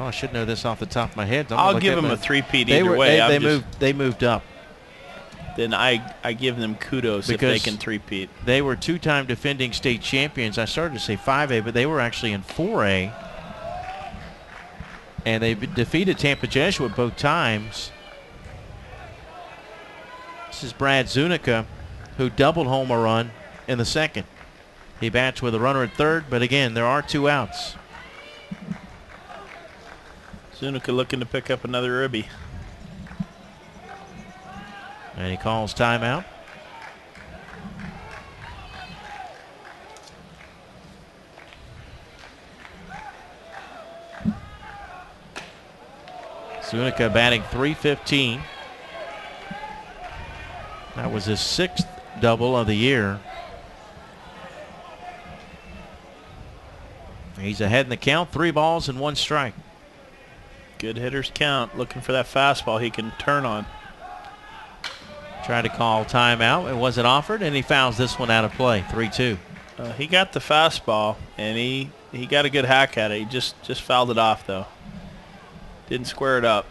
S2: I should know this off the top of my head.
S3: I'll give them a three-peat either way.
S2: They moved up.
S3: Then I give them kudos because if they can three-peat.
S2: They were 2-time defending state champions. I started to say 5A, but they were actually in 4A. And they defeated Tampa Jesuit both times. This is Brad Zunica, who doubled home a run in the 2nd. He bats with a runner at 3rd, but again, there are 2 outs.
S3: Zunica looking to pick up another ribby.
S2: And he calls timeout. Zunica batting .315. That was his 6th double of the year. He's ahead in the count, 3 balls and 1 strike.
S3: Good hitters count, looking for that fastball he can turn on.
S2: Tried to call timeout. It wasn't offered, and he fouls this one out of play, 3-2.
S3: He got the fastball, and he got a good hack at it. He just fouled it off, though. Didn't square it up.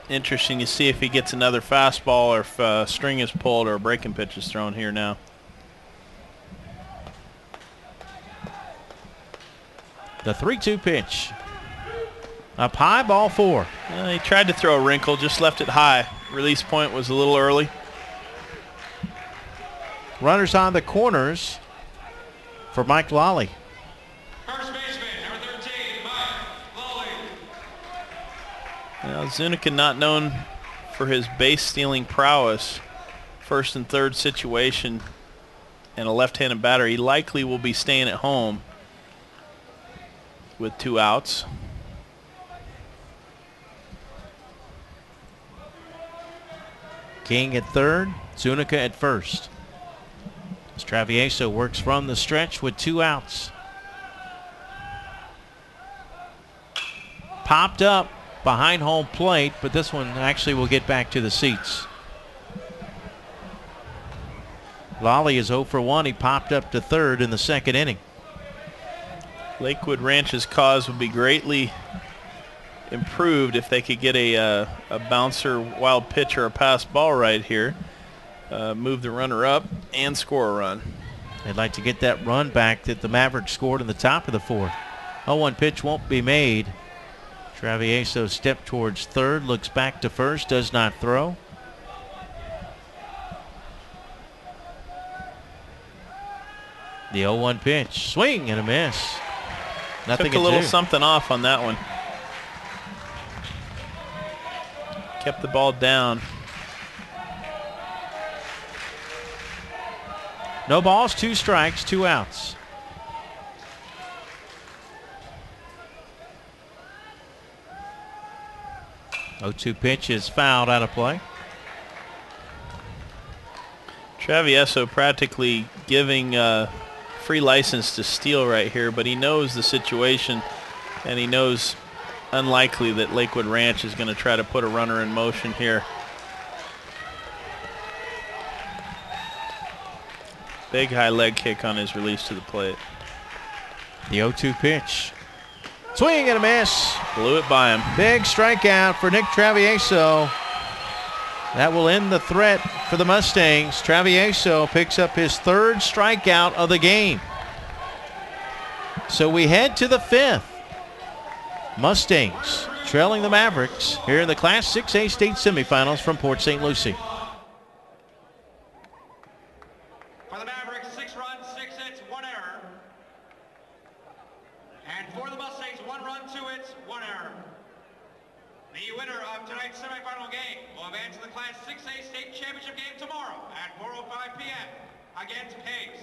S3: Interesting to see if he gets another fastball or if a string is pulled or a breaking pitch is thrown here now.
S2: The 3-2 pitch. Up high, ball 4.
S3: He tried to throw a wrinkle, just left it high. Release point was a little early.
S2: Runners on the corners for Mike Lally.
S1: First baseman, number 13, Mike Lally.
S3: Now, Zunica not known for his base stealing prowess. 1st and 3rd situation and a left-handed batter. He likely will be staying at home with 2 outs.
S2: King at 3rd, Zunica at 1st. As Travieso works from the stretch with 2 outs. Popped up behind home plate, but this one actually will get back to the seats. Lally is 0 for 1. He popped up to 3rd in the 2nd inning.
S3: Lakewood Ranch's cause would be greatly improved if they could get a bouncer, wild pitch, or a pass ball right here. Move the runner up and score a run.
S2: They'd like to get that run back that the Mavericks scored in the top of the 4th. 0-1 pitch won't be made. Travieso stepped towards 3rd, looks back to 1st, does not throw. The 0-1 pitch, swing and a miss. Nothing
S3: Took a little something off on that one. Kept the ball down.
S2: No balls, 2 strikes, 2 outs. Oh, 2 pitch is fouled out of play.
S3: Travieso practically giving free license to steal right here, but he knows the situation, and he knows unlikely that Lakewood Ranch is going to try to put a runner in motion here. Big high leg kick on his release to the plate.
S2: The 0-2 pitch. Swing and a miss.
S3: Blew it by him.
S2: Big strikeout for Nick Travieso. That will end the threat for the Mustangs. Travieso picks up his 3rd strikeout of the game. So we head to the 5th. Mustangs trailing the Mavericks here in the Class 6A state semifinals from Port St. Lucie.
S1: For the Mavericks, of tonight's semifinal game will advance to the Class 6A State Championship game tomorrow at 4:05 p.m. against Pace.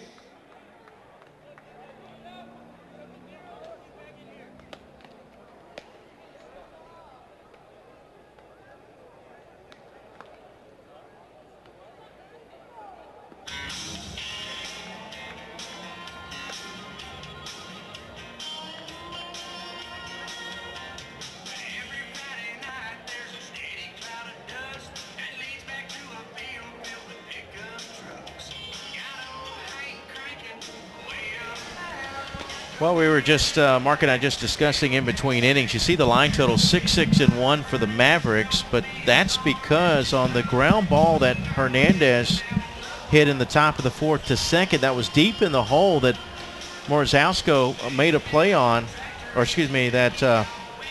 S2: Well, we were just, Mark and I just discussing in between innings. You see the line total 6-6-1 for the Mavericks, but that's because on the ground ball that Hernandez hit in the top of the fourth to second, that was deep in the hole that Morzowsko made a play on, or excuse me, that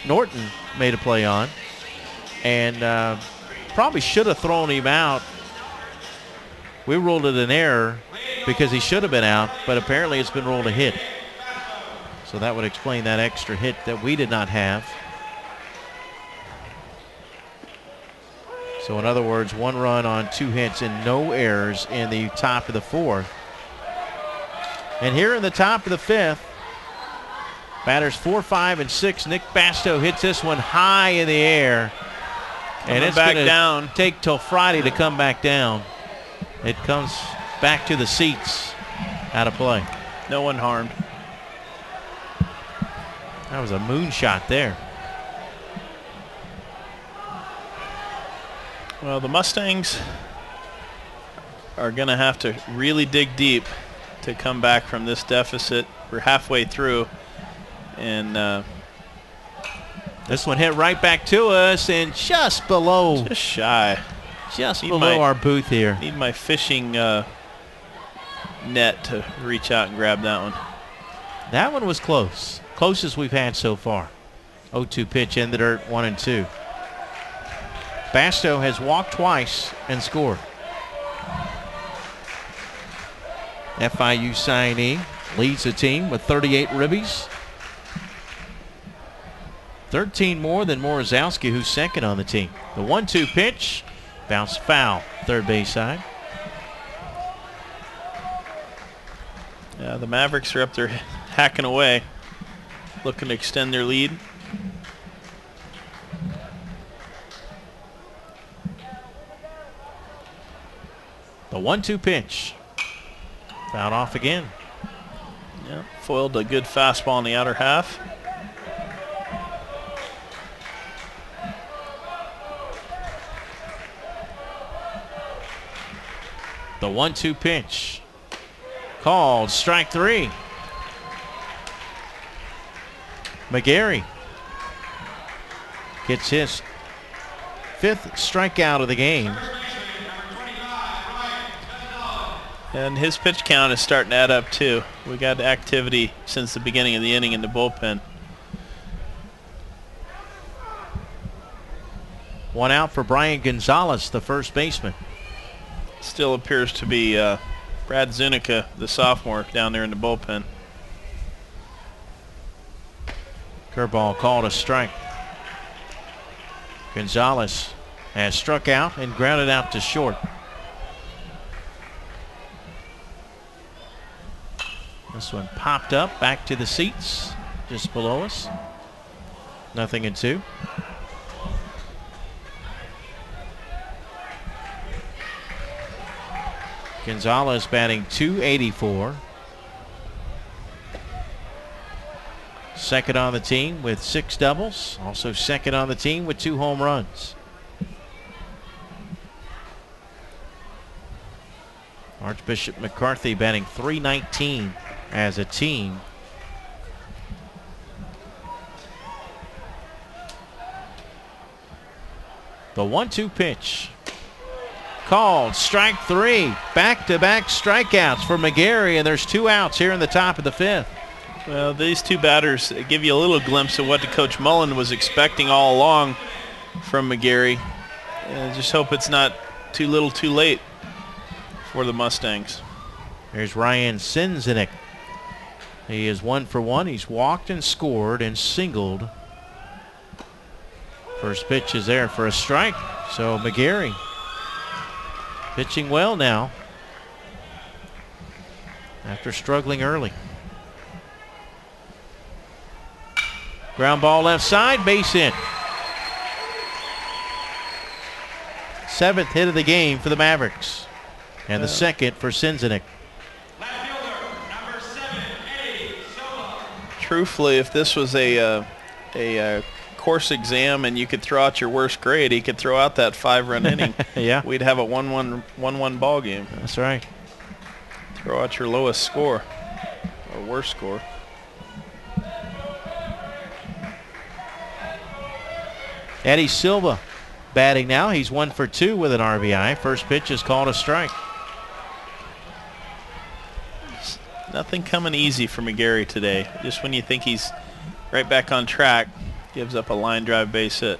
S2: Norton made a play on, and probably should have thrown him out. We ruled it an error because he should have been out, but apparently it's been ruled a hit. So that would explain that extra hit that we did not have. So in other words, 1 run on 2 hits and no errors in the top of the fourth. And here in the top of the fifth, batters 4, 5, and 6. Nick Basto hits this one high in the air. And it's back down. Take till Friday to come back down. It comes back to the seats out of play.
S3: No one harmed.
S2: That was a moonshot there.
S3: Well, the Mustangs are going to have to really dig deep to come back from this deficit. We're halfway through, and
S2: this one hit right back to us and just below.
S3: Just shy.
S2: Just below our booth here.
S3: Need my fishing net to reach out and grab that one.
S2: That one was close. Closest we've had so far. 0-2 pitch in the dirt, 1-2. Basto has walked twice and scored. FIU signee leads the team with 38 ribbies. 13 more than Morzowski, who's second on the team. The 1-2 pitch, bounced foul, third base side.
S3: Yeah, the Mavericks are up there hacking away, looking to extend their lead.
S2: The 1-2 pitch. Fouled off again.
S3: Yeah, foiled a good fastball in the outer half.
S2: The 1-2 pitch. Called strike 3. McGarry gets his 5th strikeout of the game.
S3: And his pitch count is starting to add up too. We got activity since the beginning of the inning in the bullpen.
S2: 1 out for Brian Gonzalez, the first baseman.
S3: Still appears to be Brad Zunica, the sophomore, down there in the bullpen.
S2: Curveball called a strike. Gonzalez has struck out and grounded out to short. This one popped up back to the seats just below us. 0-2. Gonzalez batting .284. Second on the team with 6 doubles. Also second on the team with 2 home runs. Archbishop McCarthy batting .319 as a team. The 1-2 pitch. Called strike 3. Back-to-back strikeouts for McGarry, and there's 2 outs here in the top of the 5th.
S3: Well, these 2 batters give you a little glimpse of what Coach Mullen was expecting all along from McGarry. And just hope it's not too little too late for the Mustangs.
S2: There's Ryan Sinzenik. He is 1 for 1. He's walked and scored and singled First pitch is there for a strike. So McGarry pitching well now after struggling early. Ground ball left side, base hit. 7th hit of the game for the Mavericks. And the second for Sinzenik.
S3: Truthfully, if this was a course exam and you could throw out your worst grade, he could throw out that 5-run inning.
S2: Yeah.
S3: We'd have a 1-1 ball game.
S2: That's right.
S3: Throw out your lowest score or worst score.
S2: Eddie Silva batting now. He's 1 for 2 with an RBI. First pitch is called a strike.
S3: Nothing coming easy for McGarry today. Just when you think he's right back on track, gives up a line drive base hit.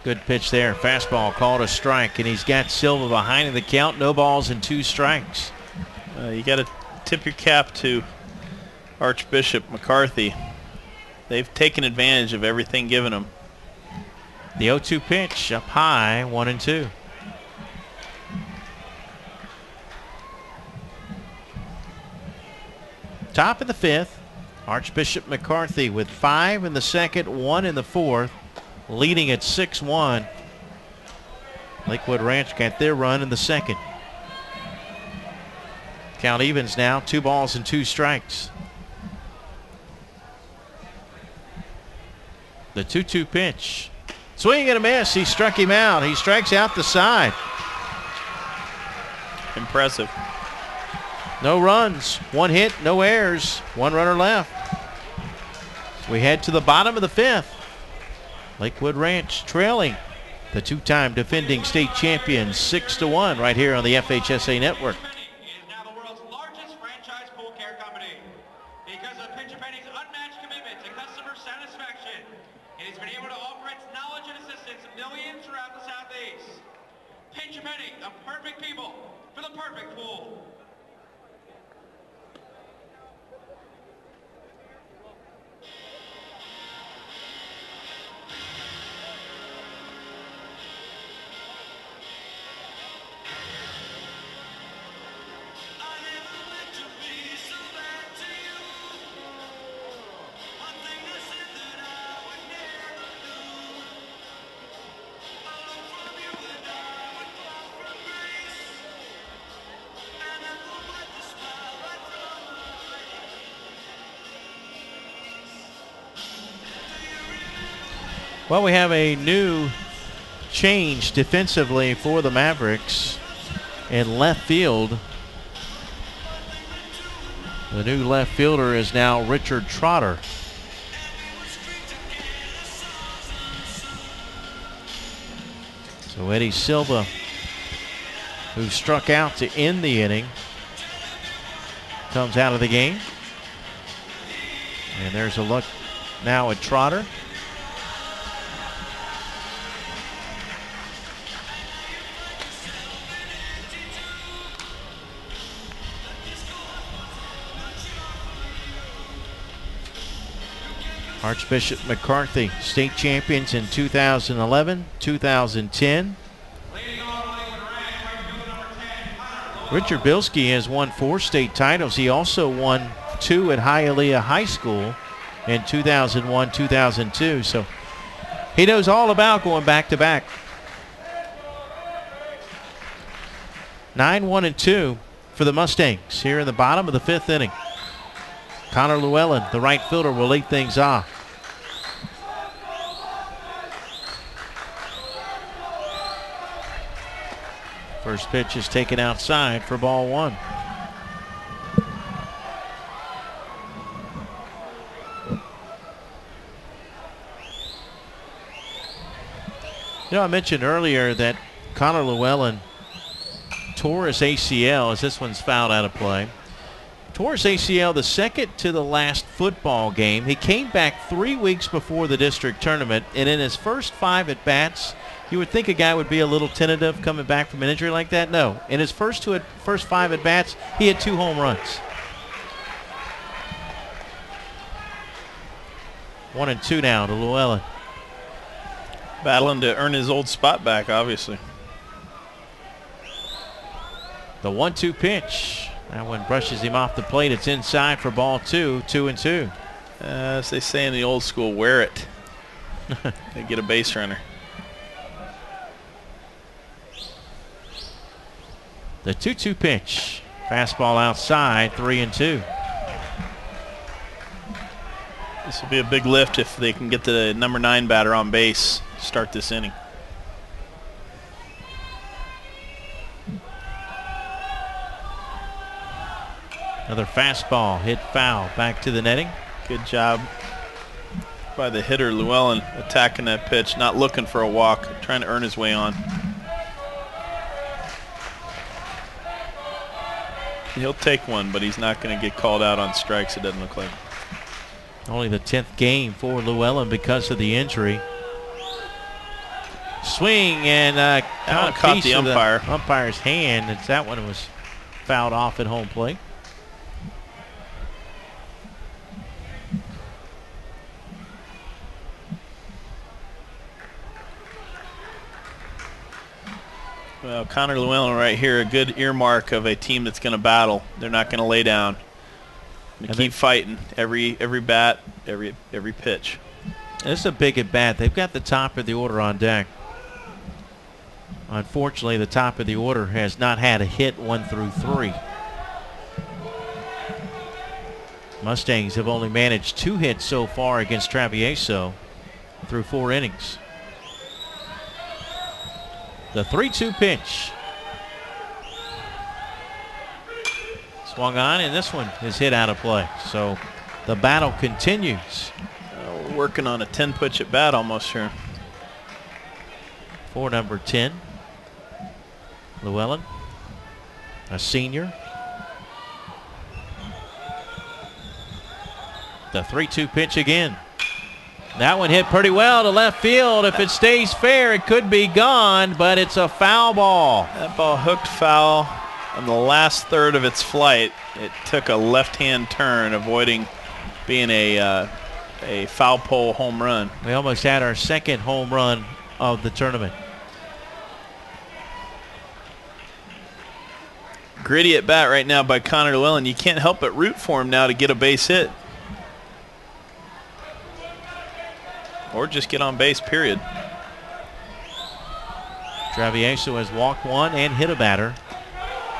S2: Good pitch there. Fastball called a strike, and he's got Silva behind in the count. No balls and 2 strikes.
S3: You got to tip your cap to Archbishop, McCarthy. They've taken advantage of everything given them.
S2: The 0-2 pitch up high, 1-2. Top of the 5th, Archbishop McCarthy with 5 in the second, 1 in the 4th, leading at 6-1. Lakewood Ranch got their run in the second. Count evens now, 2 balls and 2 strikes. The 2-2 pitch. Swing and a miss. He struck him out. He strikes out the side.
S3: Impressive.
S2: No runs, 1 hit, no errors, 1 runner left. We head to the bottom of the 5th. Lakewood Ranch trailing the 2-time defending state champions 6-1 right here on the FHSAA network.
S1: It is now the world's largest franchise pool care company. Because of Pinch A Penny's unmatched commitment to customer satisfaction, it has been able to offer its knowledge and assistance to millions throughout the Southeast. Pinch A Penny, the perfect people for the perfect pool.
S2: Well, we have a new change defensively for the Mavericks in left field. The new left fielder is now Richard Trotter. So Eddie Silva, who struck out to end the inning, comes out of the game. And there's a look now at Trotter. Archbishop McCarthy, state champions in 2011, 2010. Richard Bilski has won 4 state titles. He also won 2 at Hialeah High School in 2001, 2002. So he knows all about going back to back. 9-1-2 for the Mustangs here in the bottom of the 5th inning. Connor Llewellyn, the right fielder, will lead things off. First pitch is taken outside for ball 1. You know, I mentioned earlier that Connor Llewellyn tore his ACL as this one's fouled out of play. Tore his ACL the second to the last football game. He came back 3 weeks before the district tournament, and in his first 5 at-bats, you would think a guy would be a little tentative coming back from an injury like that. No. In his first 5 at-bats, he had 2 home runs. 1-2 now to Llewellyn.
S3: Battling to earn his old spot back, obviously.
S2: The 1-2 pitch. That one brushes him off the plate. It's inside for ball 2, 2-2.
S3: As they say in the old school, wear it. They get a base runner.
S2: The 2-2 pitch. Fastball outside, 3-2.
S3: This will be a big lift if they can get the number 9 batter on base to start this inning.
S2: Another fastball hit foul back to the netting.
S3: Good job by the hitter Llewellyn attacking that pitch, not looking for a walk, trying to earn his way on. He'll take one, but he's not going to get called out on strikes, it doesn't look like.
S2: Only the 10th game for Llewellyn because of the injury. Swing and
S3: caught the umpire.
S2: Umpire's hand. It's that one was fouled off at home plate.
S3: Well, Connor Llewellyn right here, a good earmark of a team that's going to battle. They're not going to lay down. They keep fighting every bat, every pitch.
S2: This is a big at bat. They've got the top of the order on deck. Unfortunately, the top of the order has not had a hit 1 through 3. Mustangs have only managed 2 hits so far against Travieso through 4 innings. The 3-2 pitch. Swung on, and this one is hit out of play. So the battle continues.
S3: We're working on a 10-pitch at bat almost here.
S2: For number 10, Llewellyn, a senior. The 3-2 pitch again. That one hit pretty well to left field. If it stays fair, it could be gone, but it's a foul ball.
S3: That ball hooked foul on the last third of its flight. It took a left-hand turn, avoiding being a foul pole home run.
S2: We almost had our second home run of the tournament.
S3: Gritty at bat right now by Connor Llewellyn. You can't help but root for him now to get a base hit. Or just get on base, period.
S2: Travieso has walked 1 and hit a batter.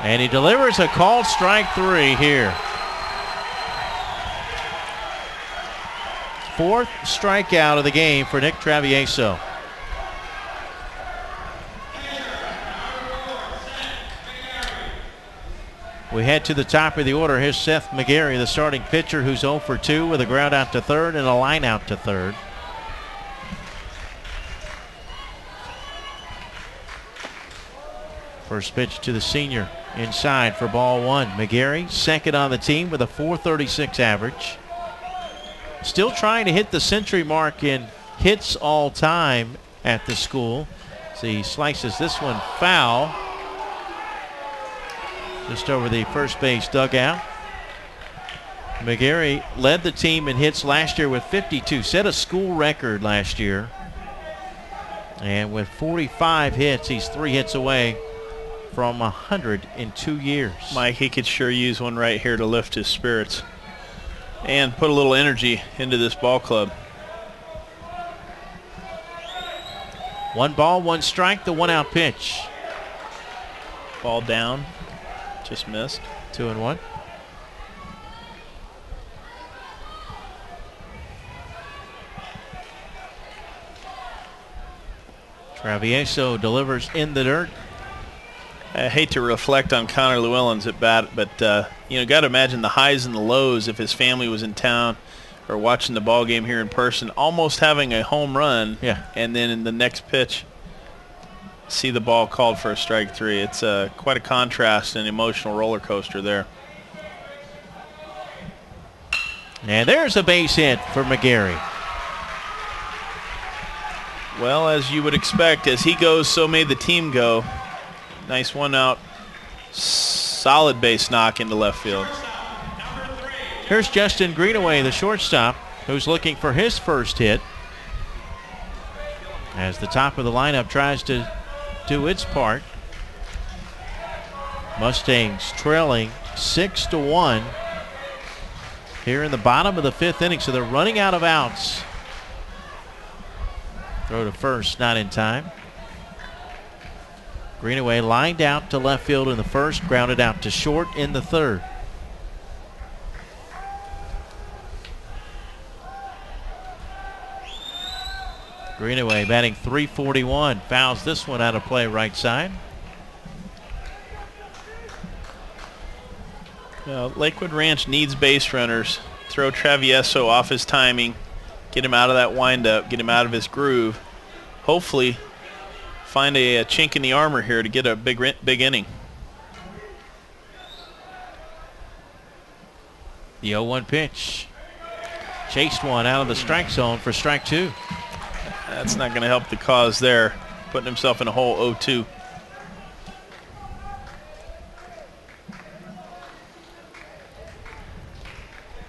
S2: And he delivers a called strike 3 here. 4th strikeout of the game for Nick Travieso. We head to the top of the order. Here's Seth McGarry, the starting pitcher, who's 0 for 2 with a ground out to third and a line out to third. First pitch to the senior inside for ball 1. McGarry, second on the team with a .436 average. Still trying to hit the century mark in hits all time at the school. So he slices this one foul. Just over the first base dugout. McGarry led the team in hits last year with 52. Set a school record last year. And with 45 hits, he's 3 hits away from 100 in 2 years.
S3: Mike, he could sure use one right here to lift his spirits and put a little energy into this ball club.
S2: 1 ball, 1 strike, the 1-out pitch.
S3: Ball down, just missed.
S2: 2-1. Travieso delivers in the dirt.
S3: I hate to reflect on Connor Llewellyn's at bat, but you know, got to imagine the highs and the lows if his family was in town or watching the ball game here in person, almost having a home run, and then in the next pitch, see the ball called for a strike 3. It's quite a contrast and emotional roller coaster there.
S2: And there's a base hit for McGarry.
S3: Well, as you would expect, as he goes, so may the team go. Nice 1-out, solid base knock into left field.
S2: Here's Justin Greenaway, the shortstop. who's looking for his first hit, as the top of the lineup tries to do its part. Mustangs trailing 6-1 here in the bottom of the 5th inning, so they're running out of outs. Throw to first, not in time. Greenaway lined out to left field in the first, grounded out to short in the third. Greenaway batting .341, fouls this one out of play right side.
S3: Well, Lakewood Ranch needs base runners. Throw Travieso off his timing, get him out of that windup, get him out of his groove. Hopefully find a chink in the armor here to get a big inning.
S2: The 0-1 pitch. Chased one out of the strike zone for strike 2.
S3: That's not going to help the cause there, putting himself in a hole 0-2.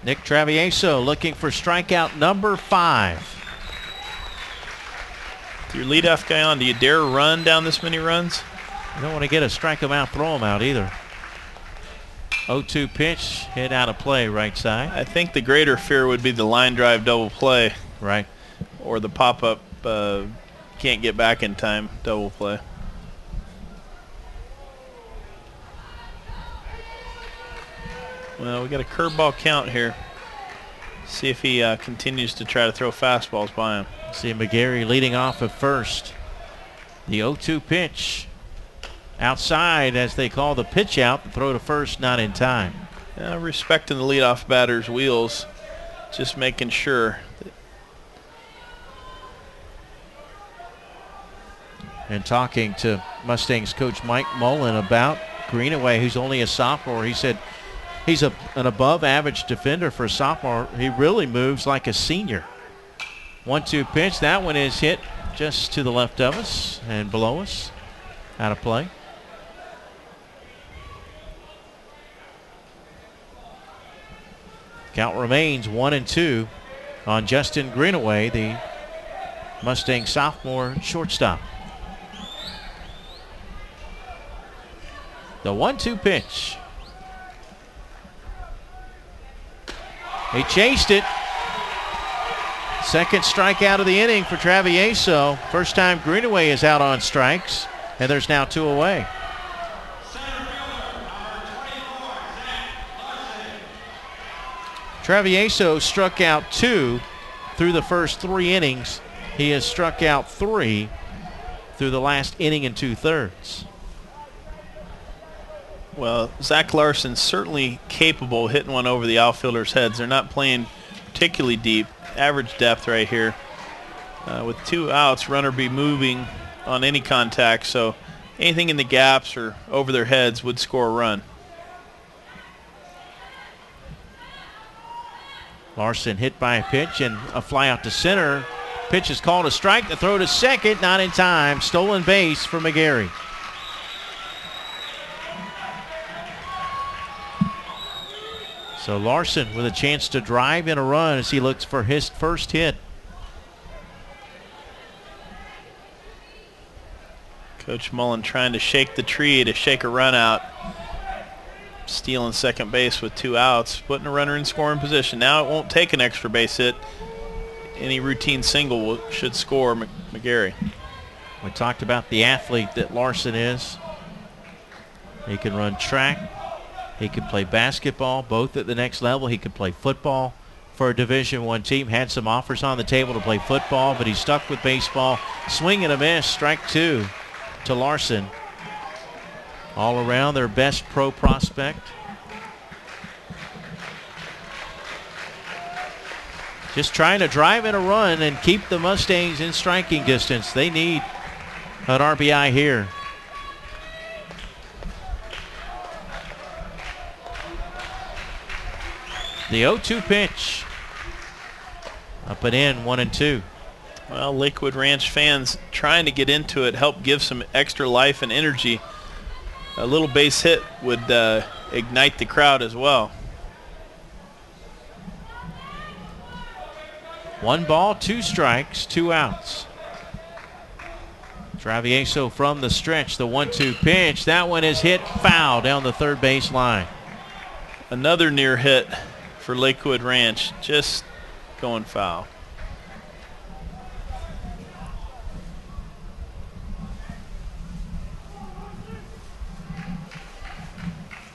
S2: Nick Travieso looking for strikeout number 5.
S3: With your leadoff guy on, do you dare run down this many runs?
S2: You don't want to get a strike him out, throw him out either. 0-2 pitch, hit out of play right side.
S3: I think the greater fear would be the line drive double play.
S2: Right.
S3: Or the pop-up can't get back in time double play. Well, we got a curveball count here. See if he continues to try to throw fastballs by him.
S2: See McGarry leading off at first. The 0-2 pitch. Outside as they call the pitch out. The throw to first, not in time.
S3: Respecting the leadoff batter's wheels. Just making sure.
S2: And talking to Mustangs coach Mike Mullen about Greenaway, who's only a sophomore. He said he's an above average defender for a sophomore. He really moves like a senior. 1-2 pitch. That one is hit just to the left of us and below us. Out of play. Count remains 1-2 on Justin Greenaway, the Mustang sophomore shortstop. The 1-2 pitch. He chased it. Second strikeout of the inning for Travieso. First time Greenaway is out on strikes, and there's now 2 away. Travieso struck out 2 through the first 3 innings. He has struck out 3 through the last inning and 2/3.
S3: Well, Zach Larson's certainly capable of hitting one over the outfielders' heads. They're not playing particularly deep. Average depth right here. With 2 outs, runner be moving on any contact, so anything in the gaps or over their heads would score a run.
S2: Larson hit by a pitch and a fly out to center. Pitch is called a strike. The throw to second, not in time. Stolen base for McGarry. So Larson with a chance to drive in a run as he looks for his first hit.
S3: Coach Mullen trying to shake the tree to shake a run out. Stealing second base with 2 outs, putting a runner in scoring position. Now it won't take an extra base hit. Any routine single should score McGarry.
S2: We talked about the athlete that Larson is. He can run track. He could play basketball, both at the next level. He could play football for a Division I team. Had some offers on the table to play football, but he's stuck with baseball. Swing and a miss, strike 2 to Larson. All around their best pro prospect. Just trying to drive in a run and keep the Mustangs in striking distance. They need an RBI here. The 0-2 pitch. Up and in, 1-2.
S3: Well, Lakewood Ranch fans trying to get into it, help give some extra life and energy. A little base hit would ignite the crowd as well.
S2: 1 ball, 2 strikes, 2 outs. Travieso from the stretch, the 1-2 pitch. That one is hit foul down the third base line.
S3: Another near hit for Lakewood Ranch, just going foul.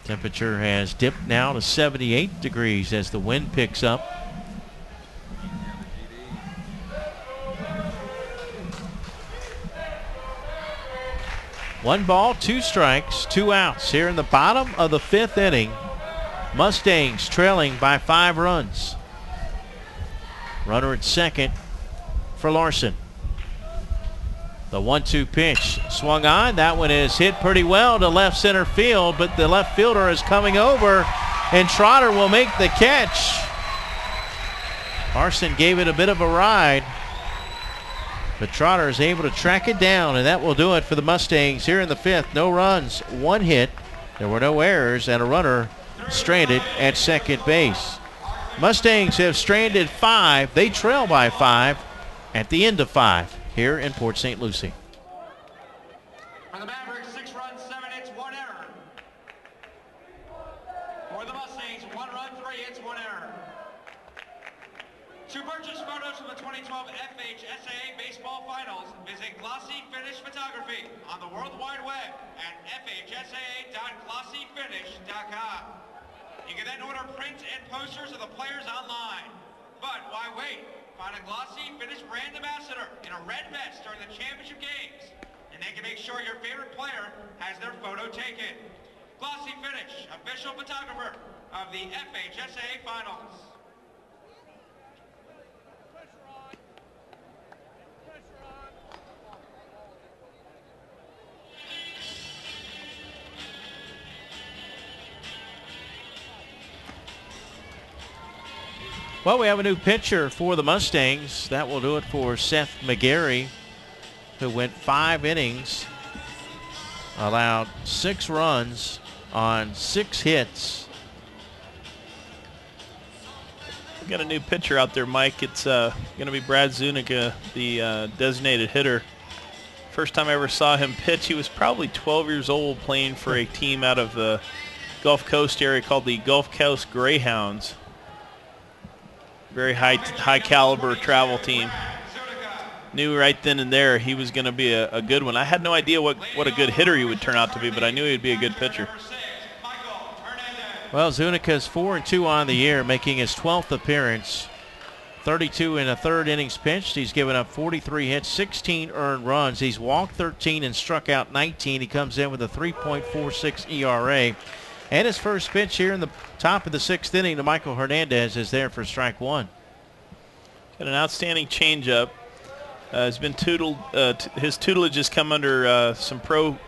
S2: Temperature has dipped now to 78 degrees as the wind picks up. One ball, 2 strikes, 2 outs here in the bottom of the 5th inning. Mustangs trailing by 5 runs. Runner at second for Larson. The 1-2 pitch swung on. That one is hit pretty well to left center field, but the left fielder is coming over, and Trotter will make the catch. Larson gave it a bit of a ride, but Trotter is able to track it down, and that will do it for the Mustangs here in the 5th. No runs, 1 hit. There were no errors, and a runner stranded at second base. Mustangs have stranded 5. They trail by 5 at the end of 5 here in Port St. Lucie.
S1: For the Mavericks, 6 runs, 7 hits, 1 error. For the Mustangs, 1 run, 3 hits, 1 error. To purchase photos from the 2012 FHSAA Baseball Finals, visit Glossy Finish Photography on the World Wide Web at fhsaa.glossyfinish.com. You can then order print and posters of the players online. But why wait? Find a Glossy Finish brand ambassador in a red vest during the championship games, and they can make sure your favorite player has their photo taken. Glossy Finish, official photographer of the FHSAA Finals.
S2: Well, we have a new pitcher for the Mustangs. That will do it for Seth McGarry, who went 5 innings, allowed 6 runs on 6 hits.
S3: We got a new pitcher out there, Mike. It's going to be Brad Zuniga, the designated hitter. First time I ever saw him pitch, he was probably 12 years old, playing for a team out of the Gulf Coast area called the Gulf Coast Greyhounds. Very high caliber travel team. Knew right then and there he was going to be a good one. I had no idea what a good hitter he would turn out to be, but I knew he'd be a good pitcher.
S2: Well, Zuniga's 4-2 on the year, making his 12th appearance. 32 in a 3rd innings pitched. He's given up 43 hits, 16 earned runs. He's walked 13 and struck out 19. He comes in with a 3.46 ERA. And his first pitch here in the top of the 6th inning to Michael Hernandez is there for strike 1.
S3: Got an outstanding changeup. Has been tuteled. His tutelage has come under some pro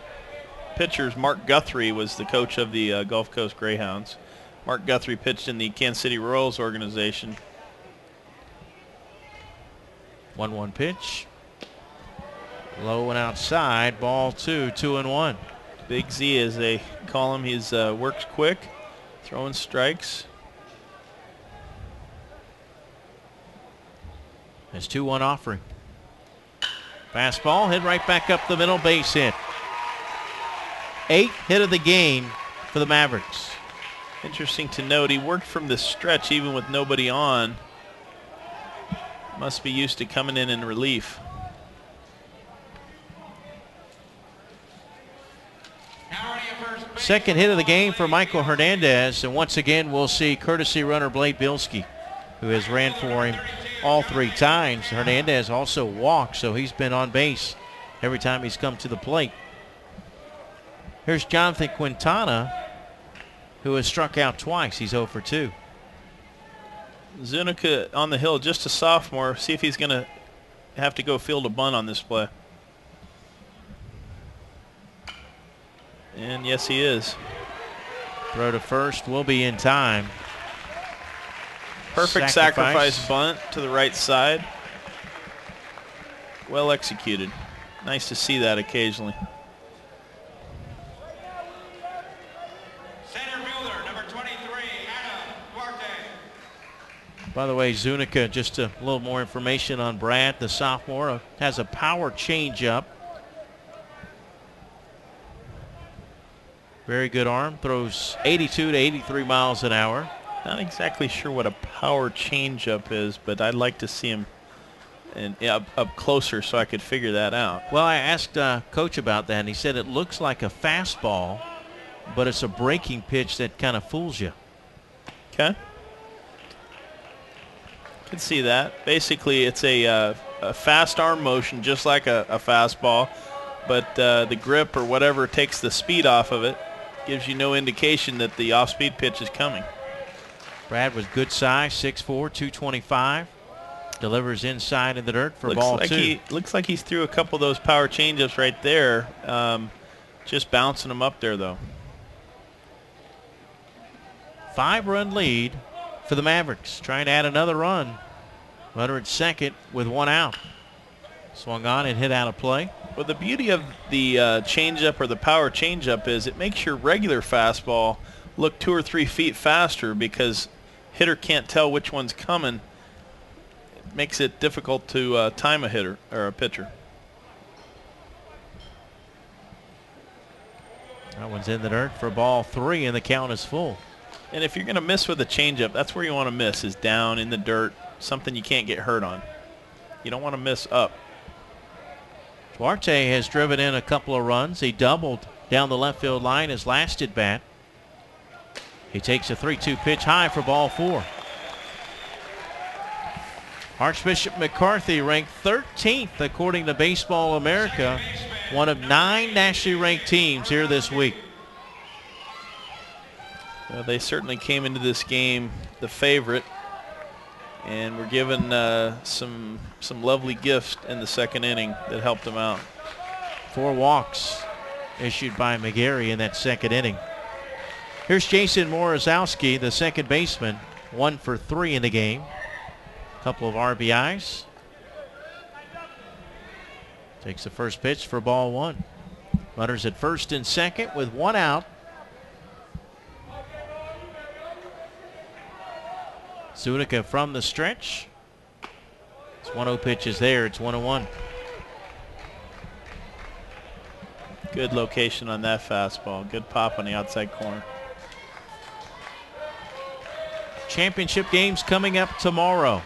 S3: pitchers. Mark Guthrie was the coach of the Gulf Coast Greyhounds. Mark Guthrie pitched in the Kansas City Royals organization.
S2: 1-1 pitch. Low and outside. Ball 2, 2-1.
S3: Big Z, as they call him. He's works quick, throwing strikes.
S2: His 2-1 offering. Fastball hit right back up the middle, base hit. 8th hit of the game for the Mavericks.
S3: Interesting to note, he worked from the stretch even with nobody on. Must be used to coming in relief.
S2: Second hit of the game for Michael Hernandez, and once again we'll see courtesy runner Blade Bilski, who has ran for him all 3 times. Hernandez also walked, so he's been on base every time he's come to the plate. Here's Jonathan Quintana, who has struck out twice. He's 0 for 2.
S3: Zuniga on the hill, just a sophomore. See if he's going to have to go field a bunt on this play. And yes, he is.
S2: Throw to first will be in time.
S3: Perfect sacrifice bunt to the right side. Well executed. Nice to see that occasionally.
S1: Center fielder, number 23, Adam Duarte.
S2: By the way, Zuniga, just a little more information on Brad, the sophomore, has a power changeup. Very good arm, throws 82 to 83 miles an hour.
S3: Not exactly sure what a power changeup is, but I'd like to see him up closer so I could figure that out.
S2: Well, I asked Coach about that, and he said it looks like a fastball, but it's a breaking pitch that kind of fools you.
S3: Okay. Could see that. Basically, it's a fast arm motion, just like a fastball, but the grip or whatever takes the speed off of it. Gives you no indication that the off-speed pitch is coming.
S2: Brad was good size, 6'4", 225. Delivers inside in the dirt for ball two.
S3: Looks like he's threw a couple of those power changeups right there. Just bouncing them up there, though.
S2: 5-run lead for the Mavericks. Trying to add another run. Runner at second with one out. Swung on and hit out of play.
S3: Well, the beauty of the changeup or the power changeup is it makes your regular fastball look 2 or 3 feet faster because hitter can't tell which one's coming. It makes it difficult to time a hitter or a pitcher.
S2: That one's in the dirt for ball 3, and the count is full.
S3: And if you're going to miss with a changeup, that's where you want to miss, is down in the dirt, something you can't get hurt on. You don't want to miss up.
S2: Duarte has driven in a couple of runs. He doubled down the left field line his last at bat. He takes a 3-2 pitch high for ball 4. Archbishop McCarthy ranked 13th according to Baseball America, one of 9 nationally ranked teams here this week.
S3: Well, they certainly came into this game the favorite, and were given some lovely gifts in the second inning that helped them out.
S2: 4 walks issued by McGarry in that second inning. Here's Jason Morozowski, the second baseman, 1 for 3 in the game. Couple of RBIs. Takes the first pitch for ball 1. Runners at first and second with 1 out. Zuniga from the stretch. It's 1-0 pitches there. It's 1-1.
S3: Good location on that fastball. Good pop on the outside corner.
S2: Championship games coming up tomorrow.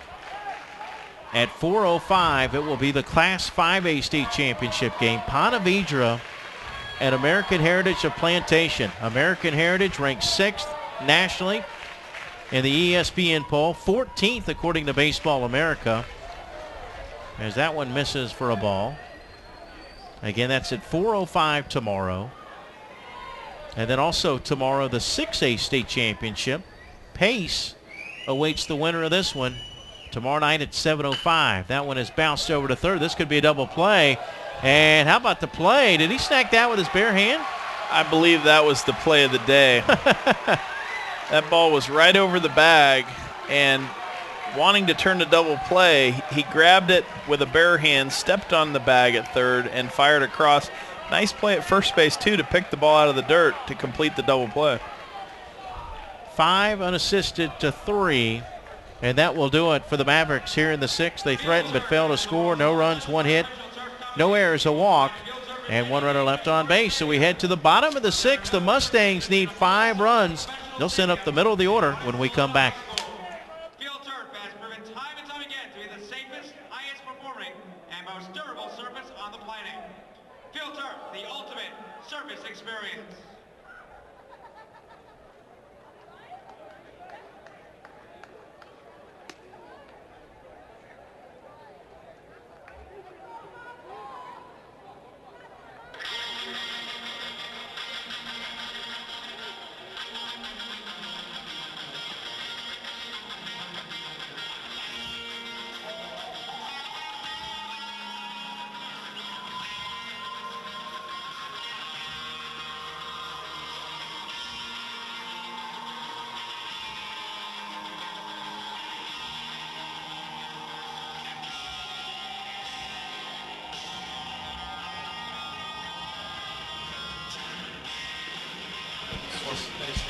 S2: At 4:05, it will be the Class 5A state championship game. Ponte Vedra and American Heritage of Plantation. American Heritage ranked 6th nationally in the ESPN poll, 14th according to Baseball America, as that one misses for a ball. Again, that's at 4:05 tomorrow. And then also tomorrow, the 6A state championship. Pace awaits the winner of this one tomorrow night at 7:05. That one is bounced over to third. This could be a double play. And how about the play? Did he snag that with his bare hand?
S3: I believe that was the play of the day. That ball was right over the bag, and wanting to turn to double play, he grabbed it with a bare hand, stepped on the bag at third, and fired across. Nice play at first base, too, to pick the ball out of the dirt to complete the double play.
S2: 5 unassisted to 3, and that will do it for the Mavericks here in the 6th. They threatened but failed to score. No runs, 1 hit, no errors, a walk, and 1 runner left on base. So we head to the bottom of the 6th. The Mustangs need 5 runs. They'll send up the middle of the order when we come back.
S1: Field turf has proven time and time again to be the safest, highest performing, and most durable surface on the planet. Field turf, the ultimate surface experience.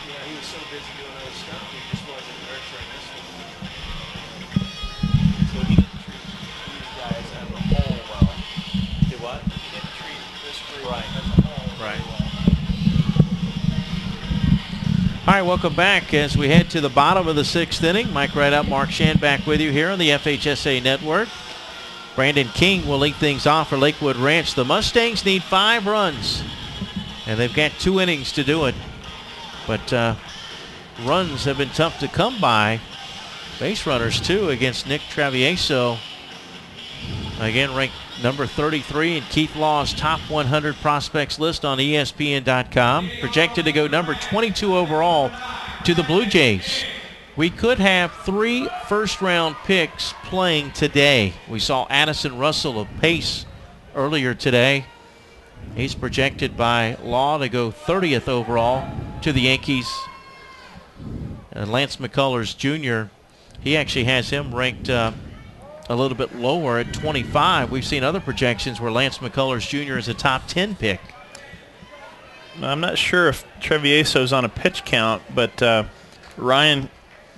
S5: Yeah, he was so busy doing other stuff, he just wasn't nurturing this one.
S2: Right. All right, welcome back as we head to the bottom of the 6th inning. Mike Rideout, Mark Shand back with you here on the FHSAA Network. Brandon King will lead things off for Lakewood Ranch. The Mustangs need 5 runs, and they've got 2 innings to do it. But runs have been tough to come by. Base runners, too, against Nick Travieso. Again, ranked number 33 in Keith Law's top 100 prospects list on ESPN.com. Projected to go number 22 overall to the Blue Jays. We could have 3 first-round picks playing today. We saw Addison Russell of Pace earlier today. He's projected by Law to go 30th overall to the Yankees. And Lance McCullers Jr., he actually has him ranked a little bit lower at 25. We've seen other projections where Lance McCullers Jr. is a top 10 pick.
S3: I'm not sure if Travieso's on a pitch count, but Ryan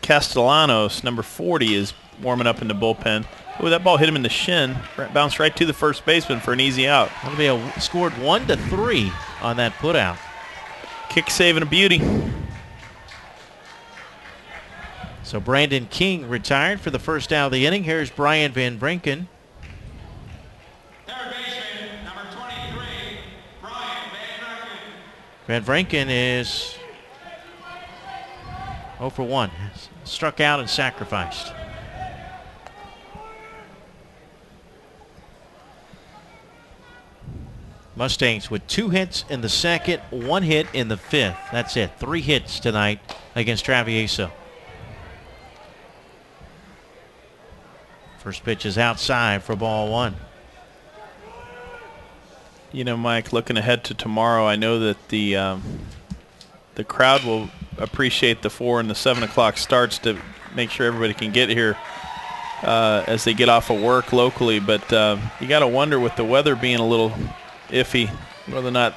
S3: Castellanos, number 40, is warming up in the bullpen. Oh, that ball hit him in the shin. Bounced right to the first baseman for an easy out.
S2: That'll be scored 1-3 on that putout.
S3: Kick saving a beauty.
S2: So Brandon King retired for the first out of the inning. Here's Brian Van Vrinken.
S1: Third baseman, number 23, Brian
S2: Van
S1: Van Vrinken.
S2: Vrinken is 0 for 1. Struck out and sacrificed. Mustangs with 2 hits in the 2nd, 1 hit in the 5th. That's it. 3 hits tonight against Travieso. First pitch is outside for ball 1.
S3: You know, Mike, looking ahead to tomorrow, I know that the crowd will appreciate the 4 and the 7 o'clock starts to make sure everybody can get here as they get off of work locally. But you got to wonder, with the weather being a little iffy, whether or not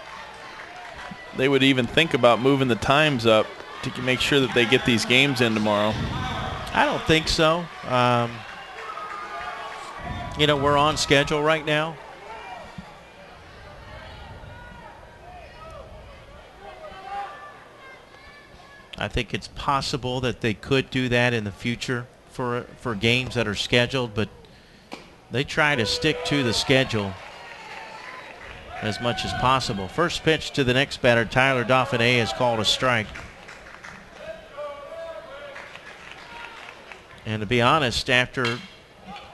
S3: they would even think about moving the times up to make sure that they get these games in tomorrow.
S2: I don't think so. You know, we're on schedule right now. I think it's possible that they could do that in the future for games that are scheduled, but they try to stick to the schedule as much as possible. First pitch to the next batter, Tyler Dauphiné, is called a strike. And to be honest, after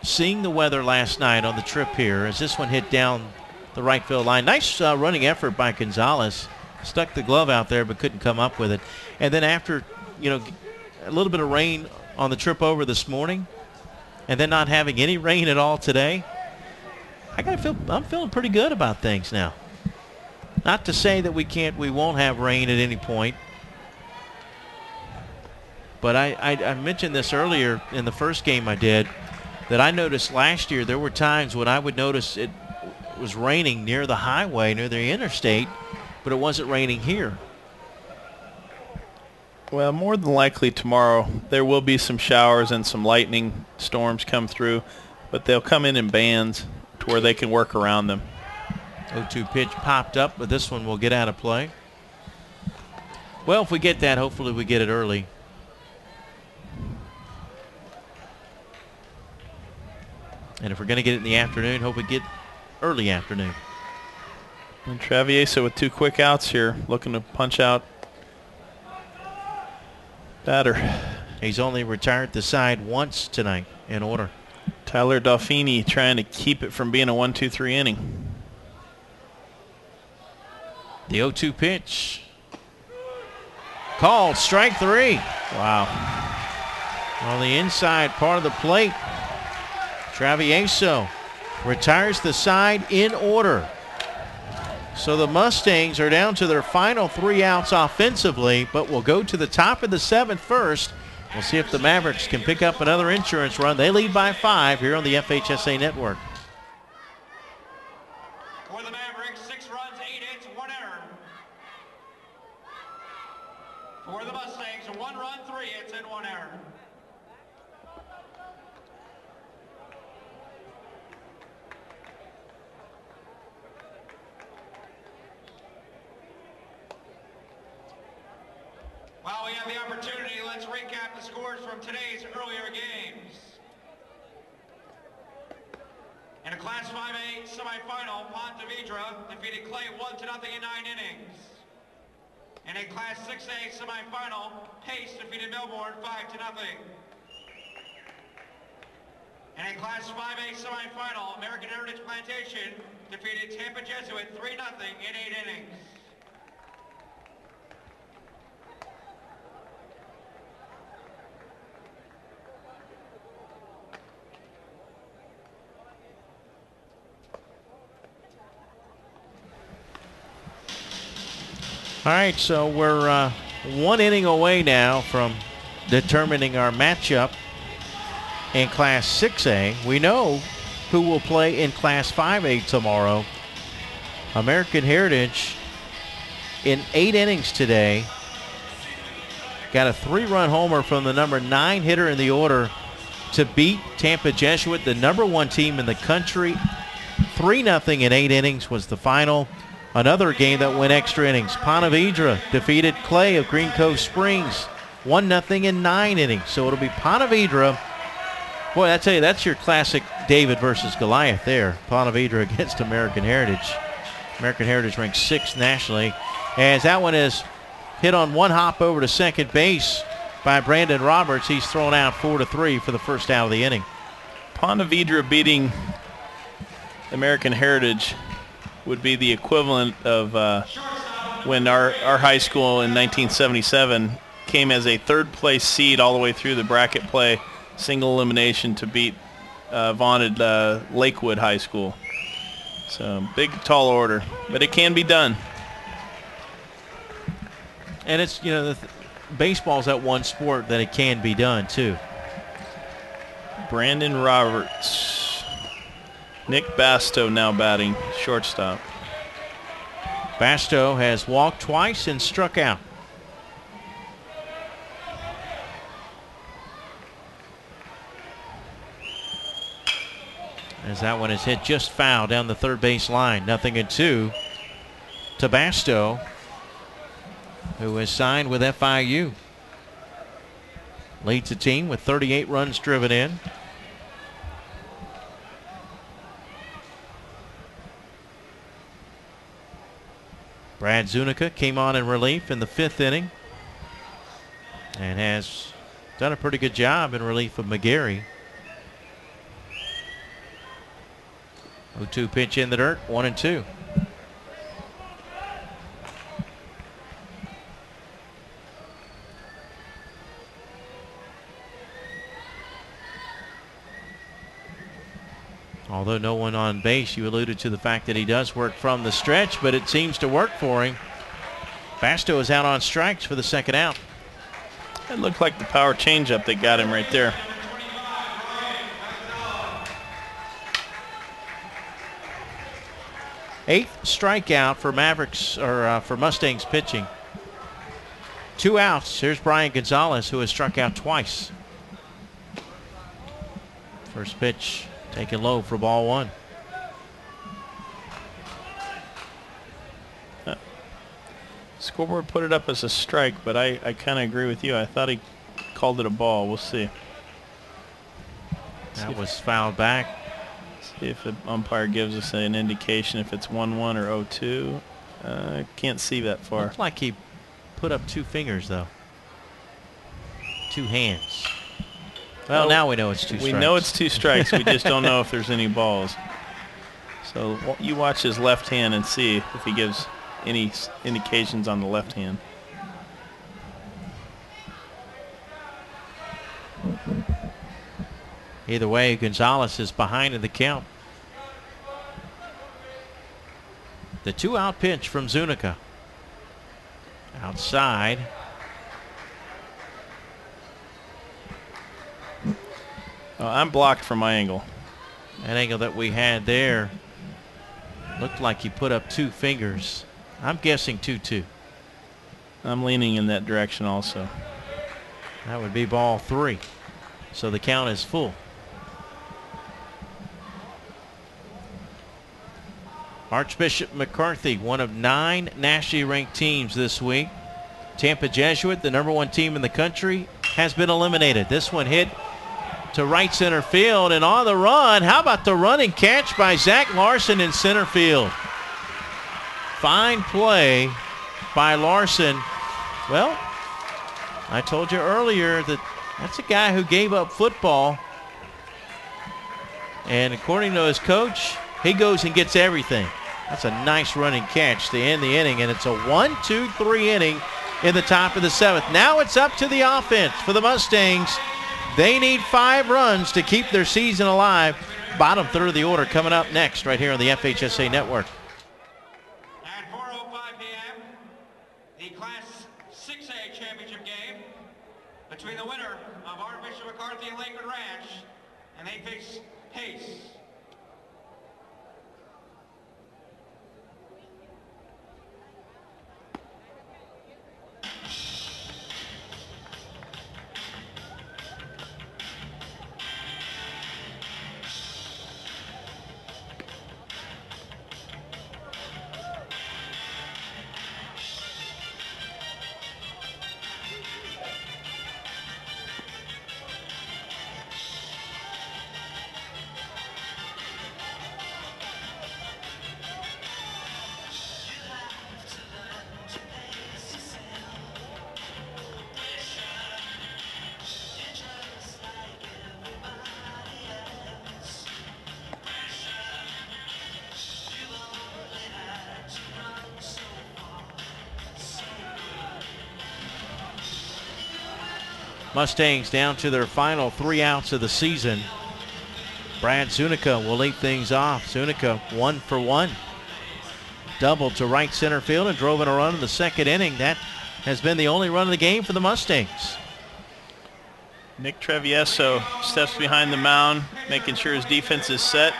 S2: seeing the weather last night on the trip here, as this one hit down the right field line, nice running effort by Gonzalez. Stuck the glove out there but couldn't come up with it. And then after, you know, a little bit of rain on the trip over this morning, and then not having any rain at all today, I'm feeling pretty good about things now. Not to say that we won't have rain at any point. But I mentioned this earlier in the first game I did, that I noticed last year there were times when I would notice it was raining near the highway, near the interstate, but it wasn't raining here.
S3: Well, more than likely tomorrow there will be some showers and some lightning storms come through, but they'll come in bands to where they can work around them.
S2: 0-2 pitch popped up, but this one will get out of play. Well, if we get that, hopefully we get it early. And if we're going to get it in the afternoon, hope we get early afternoon.
S3: And Travieso with 2 quick outs here, looking to punch out batter.
S2: He's only retired the side once tonight in order.
S3: Tyler Dauphiné trying to keep it from being a 1-2-3 inning.
S2: The 0-2 pitch. Called strike 3.
S3: Wow.
S2: On the inside part of the plate, Travieso retires the side in order. So the Mustangs are down to their final 3 outs offensively, but will go to the top of the 7th first. We'll see if the Mavericks can pick up another insurance run. They lead by 5 here on the FHSAA Network.
S1: For the Mavericks, 6 runs, 8 hits, 1 error. For the Mustangs, 1 run, 3 hits, and 1 error. While we have the opportunity, let's recap the scores from today's earlier games. In a Class 5A semifinal, Ponte Vedra defeated Clay 1-0 in 9 innings. In a Class 6A semifinal, Pace defeated Melbourne 5-0. In a Class 5A semifinal, American Heritage Plantation defeated Tampa Jesuit 3-0 in 8 innings.
S2: All right, so we're 1 inning away now from determining our matchup in Class 6A. We know who will play in Class 5A tomorrow. American Heritage in 8 innings today got a 3-run homer from the number 9 hitter in the order to beat Tampa Jesuit, the number 1 team in the country. 3-0 in 8 innings was the final. Another game that went extra innings. Ponte Vedra defeated Clay of Green Cove Springs 1-0 in 9 innings. So it'll be Ponte Vedra. Boy, I tell you, that's your classic David versus Goliath there. Ponte Vedra against American Heritage. American Heritage ranks 6th nationally. As that one is hit on one hop over to second base by Brandon Roberts. He's thrown out 4-3 for the first out of the inning.
S3: Ponte Vedra beating American Heritage would be the equivalent of when our high school in 1977 came as a 3rd place seed all the way through the bracket play, single elimination to beat vaunted Lakewood High School. So big, tall order, but it can be done.
S2: And it's, you know, baseball's that one sport that it can be done too.
S3: Brandon Roberts. Nick Basto now batting shortstop.
S2: Basto has walked twice and struck out. As that one is hit just foul down the third base line. 0-2 to Basto, who is signed with FIU. Leads the team with 38 runs driven in. Brad Zunica came on in relief in the 5th inning and has done a pretty good job in relief of McGarry. 0-2 pitch in the dirt, 1-2. Although no one on base, you alluded to the fact that he does work from the stretch, but it seems to work for him. Basto is out on strikes for the second out.
S3: It looked like the power changeup that got him right there.
S2: Eighth strikeout for Mavericks, or for Mustangs pitching. 2 outs. Here's Brian Gonzalez, who has struck out twice. First pitch taken low for ball 1.
S3: Scoreboard put it up as a strike, but I kind of agree with you. I thought he called it a ball. We'll see.
S2: That was fouled back.
S3: See if the umpire gives us an indication if it's 1-1 or 0-2. Can't see that far.
S2: Looks like he put up 2 fingers, though. 2 hands. Well, now we know it's 2 strikes.
S3: We know it's 2 strikes. We just don't know if there's any balls. So you watch his left hand and see if he gives any indications on the left hand.
S2: Either way, Gonzalez is behind in the count. The 2-out pitch from Zunica. Outside.
S3: I'm blocked from my angle.
S2: That angle that we had there looked like he put up 2 fingers. I'm guessing 2-2.
S3: I'm leaning in that direction also.
S2: That would be ball 3. So the count is full. Archbishop McCarthy, one of 9 nationally ranked teams this week, Tampa Jesuit, the number 1 team in the country, has been eliminated. This one hit to right center field, and on the run, how about the running catch by Zach Larson in center field? Fine play by Larson. Well, I told you earlier that that's a guy who gave up football, and according to his coach, he goes and gets everything. That's a nice running catch to end the inning, and it's a 1-2-3 inning in the top of the 7th. Now it's up to the offense for the Mustangs. They need 5 runs to keep their season alive. Bottom third of the order coming up next right here on the FHSAA Network.
S1: At 4:05 p.m., the Class 6A championship game between the winner of Archbishop, McCarthy, and Lakewood Ranch, and they face Pace.
S2: Mustangs down to their final 3 outs of the season. Brad Zunica will lead things off. Zunica 1 for 1. Doubled to right center field and drove in a run in the 2nd inning. That has been the only run of the game for the Mustangs.
S3: Nick Travieso steps behind the mound, making sure his defense is set.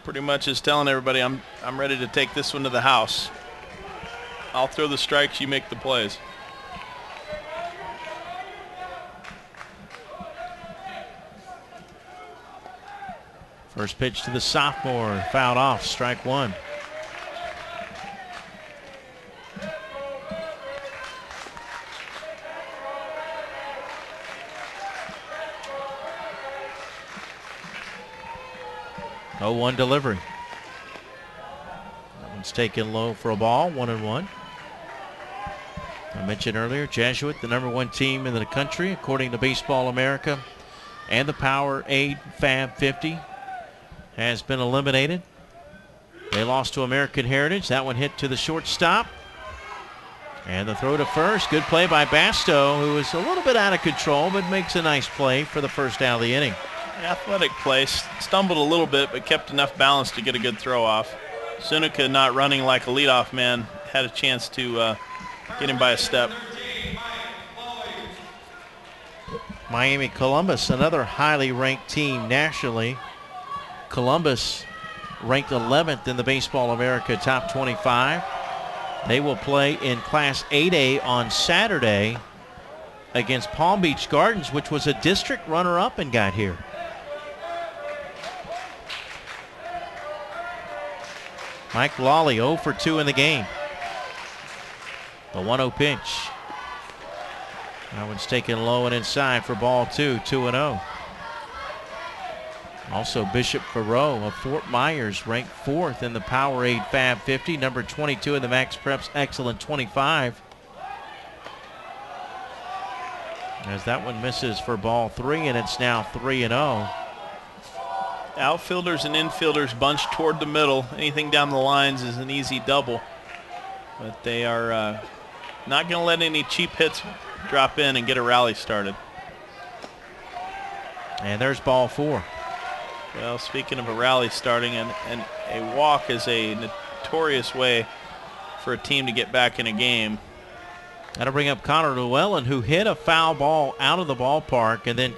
S3: Pretty much is telling everybody, I'm ready to take this one to the house. I'll throw the strikes, you make the plays.
S2: First pitch to the sophomore, fouled off, strike 1. Oh, 1 delivery. That one's taken low for a ball, 1-1. I mentioned earlier, Jesuit, the number 1 team in the country, according to Baseball America and the Powerade Fab 50. Has been eliminated. They lost to American Heritage. That one hit to the shortstop. And the throw to first. Good play by Basto, who is a little bit out of control, but makes a nice play for the first out of the inning.
S3: Athletic play. Stumbled a little bit, but kept enough balance to get a good throw off. Zunica, not running like a leadoff man, had a chance to get him by a step.
S2: Miami Columbus, another highly ranked team nationally. Columbus ranked 11th in the Baseball America Top 25. They will play in Class 8A on Saturday against Palm Beach Gardens, which was a district runner-up and got here. Mike Lawley 0 for 2 in the game. The 1-0 pitch. That one's taken low and inside for ball 2, 2-0. Also, Bishop Farrow of Fort Myers ranked 4th in the Powerade Fab 50, number 22 in the Max Preps Excellent 25. As that one misses for ball 3, and it's now 3-0.
S3: Outfielders and infielders bunched toward the middle. Anything down the lines is an easy double. But they are not going to let any cheap hits drop in and get a rally started.
S2: And there's ball 4.
S3: Well, speaking of a rally starting, and a walk is a notorious way for a team to get back in a game.
S2: That'll bring up Connor Llewellyn, who hit a foul ball out of the ballpark, and then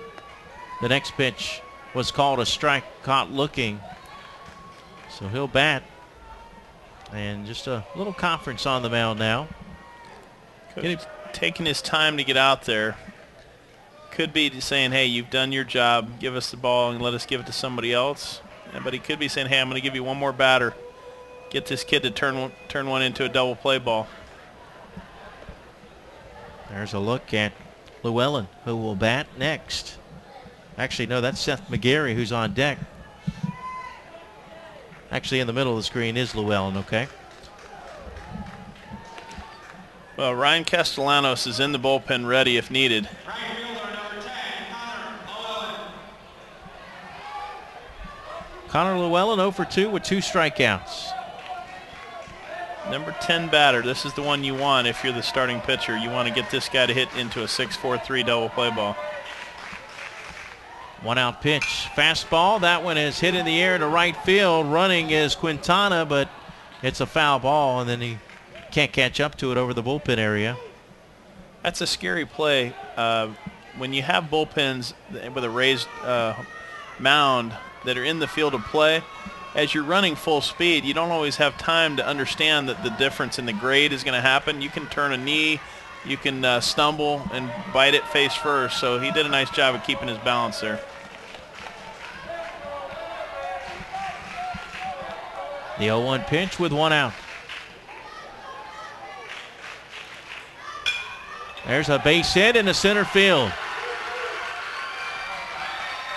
S2: the next pitch was called a strike, caught looking. So he'll bat. And just a little conference on the mound now.
S3: Coach taking his time to get out there. Could be saying, hey, you've done your job. Give us the ball and let us give it to somebody else. But he could be saying, hey, I'm going to give you one more batter. Get this kid to turn one into a double play ball.
S2: There's a look at Llewellyn, who will bat next. Actually, no, that's Seth McGarry who's on deck. Actually, in the middle of the screen is Llewellyn, okay?
S3: Well, Ryan Castellanos is in the bullpen ready if needed.
S1: Right fielder number 10, Connor Llewellyn.
S2: Connor Llewellyn 0 for 2 with 2 strikeouts.
S3: Number 10 batter, this is the one you want if you're the starting pitcher. You want to get this guy to hit into a 6-4-3 double play ball.
S2: 1 out pitch. Fastball. That one is hit in the air to right field. Running is Quintana, but it's a foul ball, and then he can't catch up to it over the bullpen area.
S3: That's a scary play. When you have bullpens with a raised mound that are in the field of play, as you're running full speed, you don't always have time to understand that the difference in the grade is going to happen. You can turn a knee, you can stumble and bite it face first. So he did a nice job of keeping his balance there.
S2: The 0-1 pitch with 1 out. There's a base hit into center field.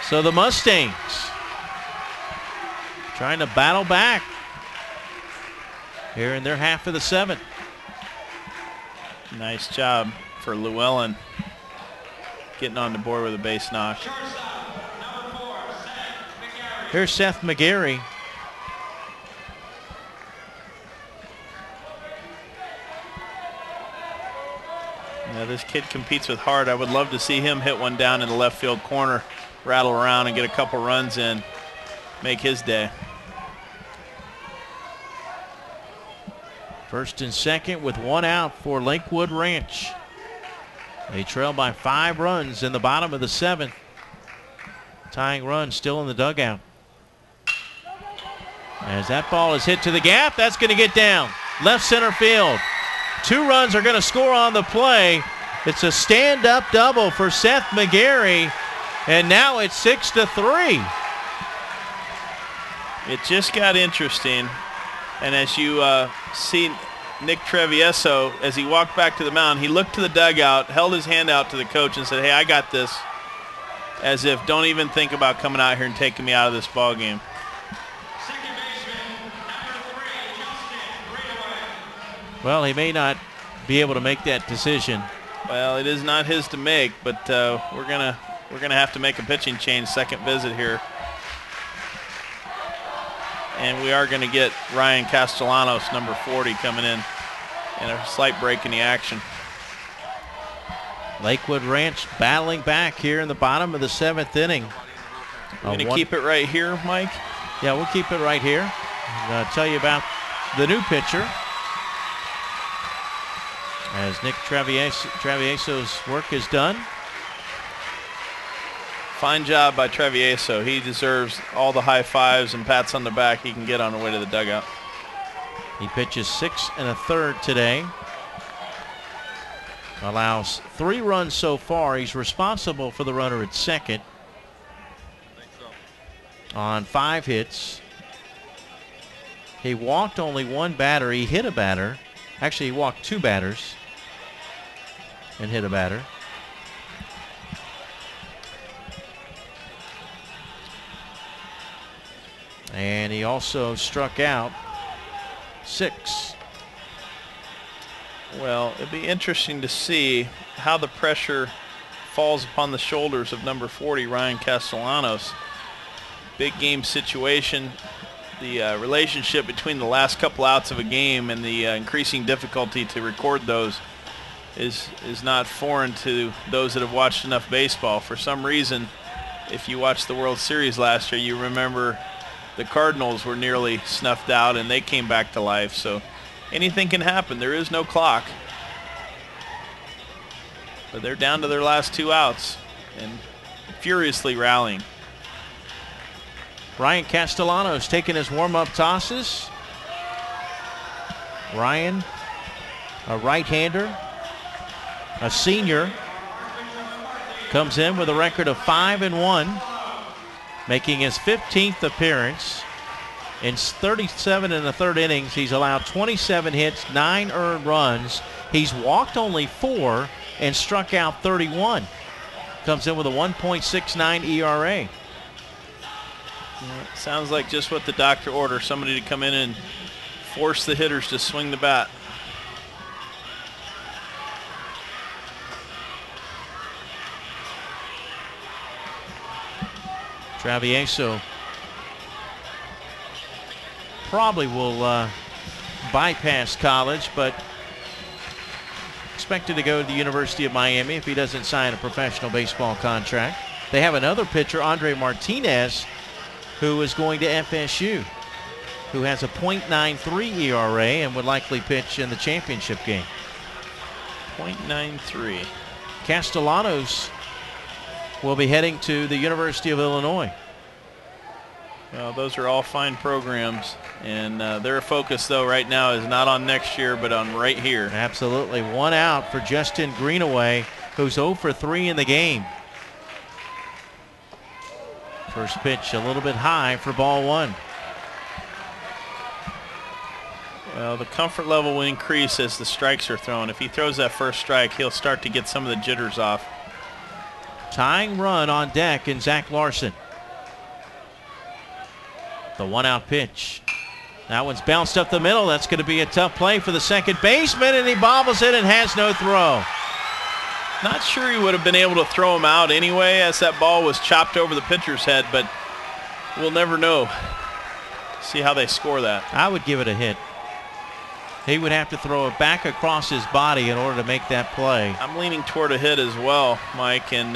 S2: So the Mustangs trying to battle back here in their half of the 7th.
S3: Nice job for Llewellyn getting on the board with a base knock.
S1: Shortstop, number 4, Seth McGarry.
S2: Here's Seth McGarry.
S3: Yeah, this kid competes with heart. I would love to see him hit one down in the left field corner, rattle around and get a couple runs in, make his day.
S2: First and second with 1 out for Lakewood Ranch. They trail by 5 runs in the bottom of the 7th. Tying run still in the dugout. As that ball is hit to the gap, that's going to get down. Left center field. 2 runs are going to score on the play. It's a stand-up double for Seth McGarry, and now it's 6-3.
S3: It just got interesting, and as you see Nick Travieso, as he walked back to the mound, he looked to the dugout, held his hand out to the coach and said, "Hey, I got this," as if, don't even think about coming out here and taking me out of this ball game.
S1: Second baseman, number 3, Justin Greenaway.
S2: Well, he may not be able to make that decision.
S3: Well, it is not his to make, but we're gonna have to make a pitching change second visit here. And we are going to get Ryan Castellanos, number 40, coming in, and a slight break in the action.
S2: Lakewood Ranch battling back here in the bottom of the 7th inning.
S3: We're going to keep it right here, Mike?
S2: Yeah, we'll keep it right here. I'll tell you about the new pitcher. As Nick Travieso's work is done.
S3: Fine job by Travieso. He deserves all the high fives and pats on the back he can get on the way to the dugout.
S2: He pitches 6 1/3 today. Allows 3 runs so far. He's responsible for the runner at second on 5 hits. He walked only 1 batter. He hit a batter. Actually, he walked 2 batters and hit a batter. And he also struck out 6.
S3: Well, it'd be interesting to see how the pressure falls upon the shoulders of number 40, Ryan Castellanos. Big game situation. The relationship between the last couple outs of a game and the increasing difficulty to record those is not foreign to those that have watched enough baseball. For some reason, if you watched the World Series last year, you remember the Cardinals were nearly snuffed out and they came back to life. So anything can happen. There is no clock. But they're down to their last 2 outs and furiously rallying.
S2: Ryan Castellanos taking his warm-up tosses. Ryan, a right-hander, a senior, comes in with a record of 5-1, making his 15th appearance. In 37 and a third innings, he's allowed 27 hits, 9 earned runs. He's walked only 4 and struck out 31. Comes in with a 1.69 ERA.
S3: Sounds like just what the doctor ordered, somebody to come in and force the hitters to swing the bat.
S2: Travieso probably will bypass college, but expected to go to the University of Miami if he doesn't sign a professional baseball contract. They have another pitcher, Andre Martinez, who is going to FSU, who has a .93 ERA and would likely pitch in the championship game.
S3: .93.
S2: Castellanos will be heading to the University of Illinois.
S3: Well, those are all fine programs, and their focus, though, right now is not on next year, but on right here.
S2: Absolutely. 1 out for Justin Greenaway, who's 0 for 3 in the game. First pitch a little bit high for ball 1.
S3: Well, the comfort level will increase as the strikes are thrown. If he throws that first strike, he'll start to get some of the jitters off.
S2: Tying run on deck in Zach Larson. The 1-out pitch. That one's bounced up the middle. That's going to be a tough play for the second baseman, and he bobbles it and has no throw.
S3: Not sure he would have been able to throw him out anyway, as that ball was chopped over the pitcher's head, but we'll never know. See how they score that.
S2: I would give it a hit. He would have to throw it back across his body in order to make that play.
S3: I'm leaning toward a hit as well, Mike, and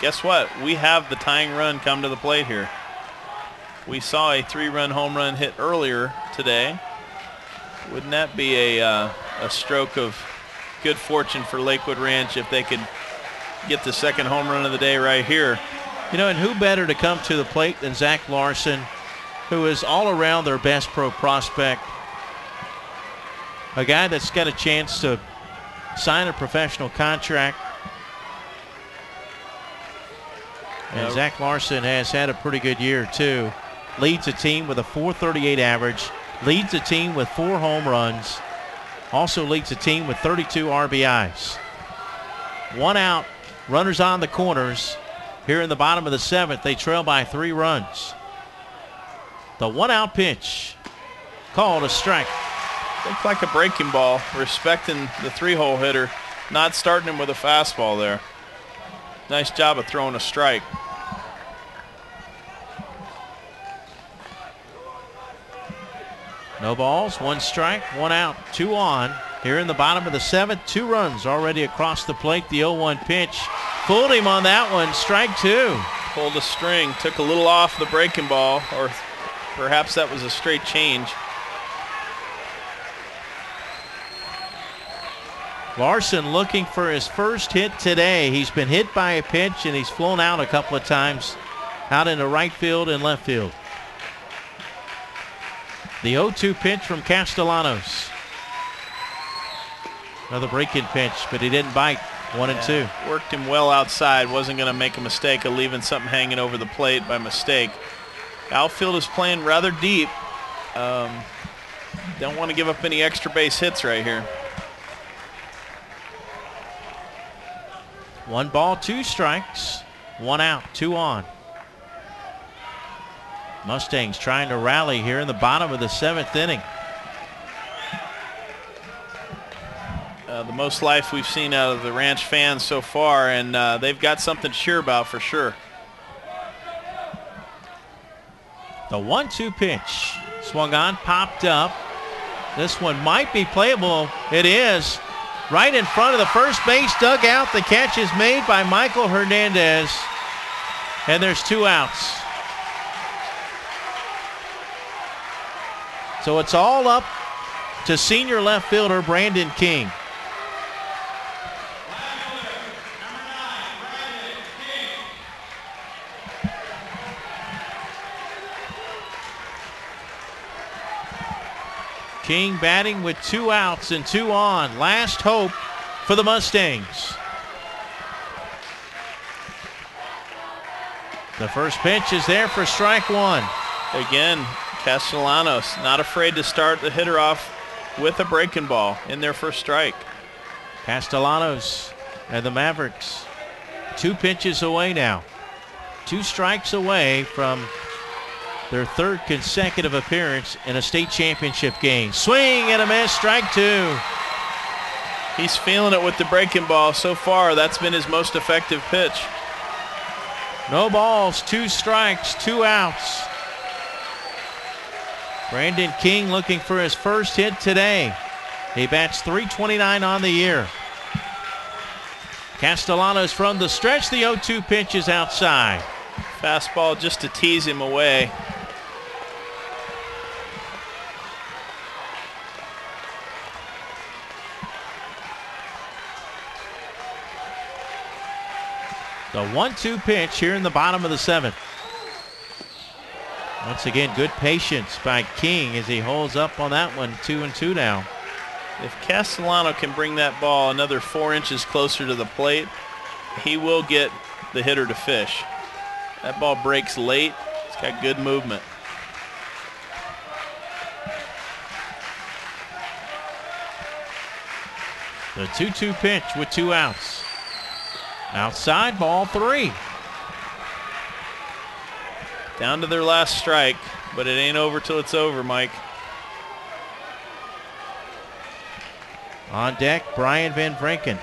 S3: guess what? We have the tying run come to the plate here. We saw a 3-run home run hit earlier today. Wouldn't that be a stroke of good fortune for Lakewood Ranch if they could get the second home run of the day right here?
S2: You know, and who better to come to the plate than Zach Larson, who is all around their best pro prospect. A guy that's got a chance to sign a professional contract. And Zach Larson has had a pretty good year, too. Leads a team with a .438 average. Leads a team with 4 home runs. Also leads a team with 32 RBIs. 1 out. Runners on the corners. Here in the bottom of the 7th, they trail by 3 runs. The 1-out pitch. Called a strike.
S3: Looked like a breaking ball, respecting the 3-hole hitter, not starting him with a fastball there. Nice job of throwing a strike.
S2: No balls, 1 strike, 1 out, 2 on. Here in the bottom of the 7th, 2 runs already across the plate. The 0-1 pitch. Fooled him on that one, strike 2.
S3: Pulled a string, took a little off the breaking ball, or perhaps that was a straight change.
S2: Larson looking for his first hit today. He's been hit by a pitch and he's flown out a couple of times out into right field and left field. The 0-2 pitch from Castellanos. Another break-in pitch, but he didn't bite. 1 and 2.
S3: Worked him well outside. Wasn't going to make a mistake of leaving something hanging over the plate by mistake. Outfield is playing rather deep. Don't want to give up any extra base hits right here.
S2: 1 ball, 2 strikes. 1 out, 2 on. Mustangs trying to rally here in the bottom of the 7th inning.
S3: The most life we've seen out of the Ranch fans so far, and they've got something to cheer about for sure.
S2: The 1-2 pitch. Swung on, popped up. This one might be playable. It is. Right in front of the first base dugout. The catch is made by Michael Hernandez. And there's 2 outs. So it's all up to senior left fielder Brandon King. King batting with 2 outs and 2 on. Last hope for the Mustangs. The first pitch is there for strike 1.
S3: Again, Castellanos not afraid to start the hitter off with a breaking ball in their first strike.
S2: Castellanos and the Mavericks 2 pitches away now. 2 strikes away from their 3rd consecutive appearance in a state championship game. Swing and a miss, strike 2.
S3: He's feeling it with the breaking ball. So far, that's been his most effective pitch.
S2: No balls, 2 strikes, 2 outs. Brandon King looking for his first hit today. He bats .329 on the year. Castellanos from the stretch. The 0-2 pitch is outside.
S3: Fastball just to tease him away.
S2: The 1-2 pitch here in the bottom of the 7th. Once again, good patience by King as he holds up on that one. 2-2 now.
S3: If Castellano can bring that ball another 4 inches closer to the plate, he will get the hitter to fish. That ball breaks late. It's got good movement.
S2: The 2-2 pitch with 2 outs. Outside, ball 3.
S3: Down to their last strike, but it ain't over till it's over, Mike.
S2: On deck, Brian Van Vranken.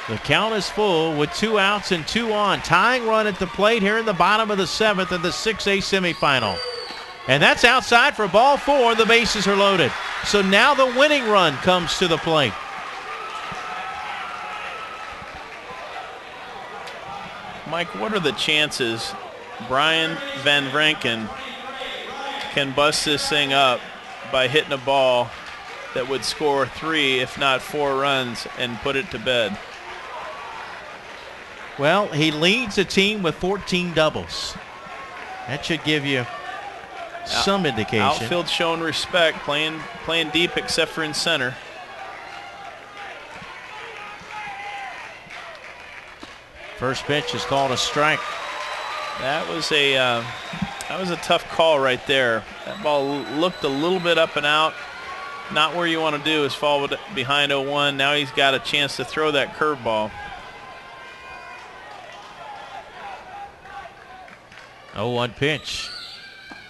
S2: The count is full with 2 outs and 2 on. Tying run at the plate here in the bottom of the 7th of the 6A semifinal. And that's outside for ball 4. The bases are loaded. So now the winning run comes to the plate.
S3: Mike, what are the chances Brian Van Vranken can bust this thing up by hitting a ball that would score 3, if not 4 runs and put it to bed?
S2: Well, he leads the team with 14 doubles. That should give you some indication.
S3: Outfield showing respect, playing deep except for in center.
S2: First pitch is called a strike.
S3: That was a tough call right there. That ball looked a little bit up and out. Not where you want to do is fall behind 0-1. Now he's got a chance to throw that curveball.
S2: 0-1 pitch.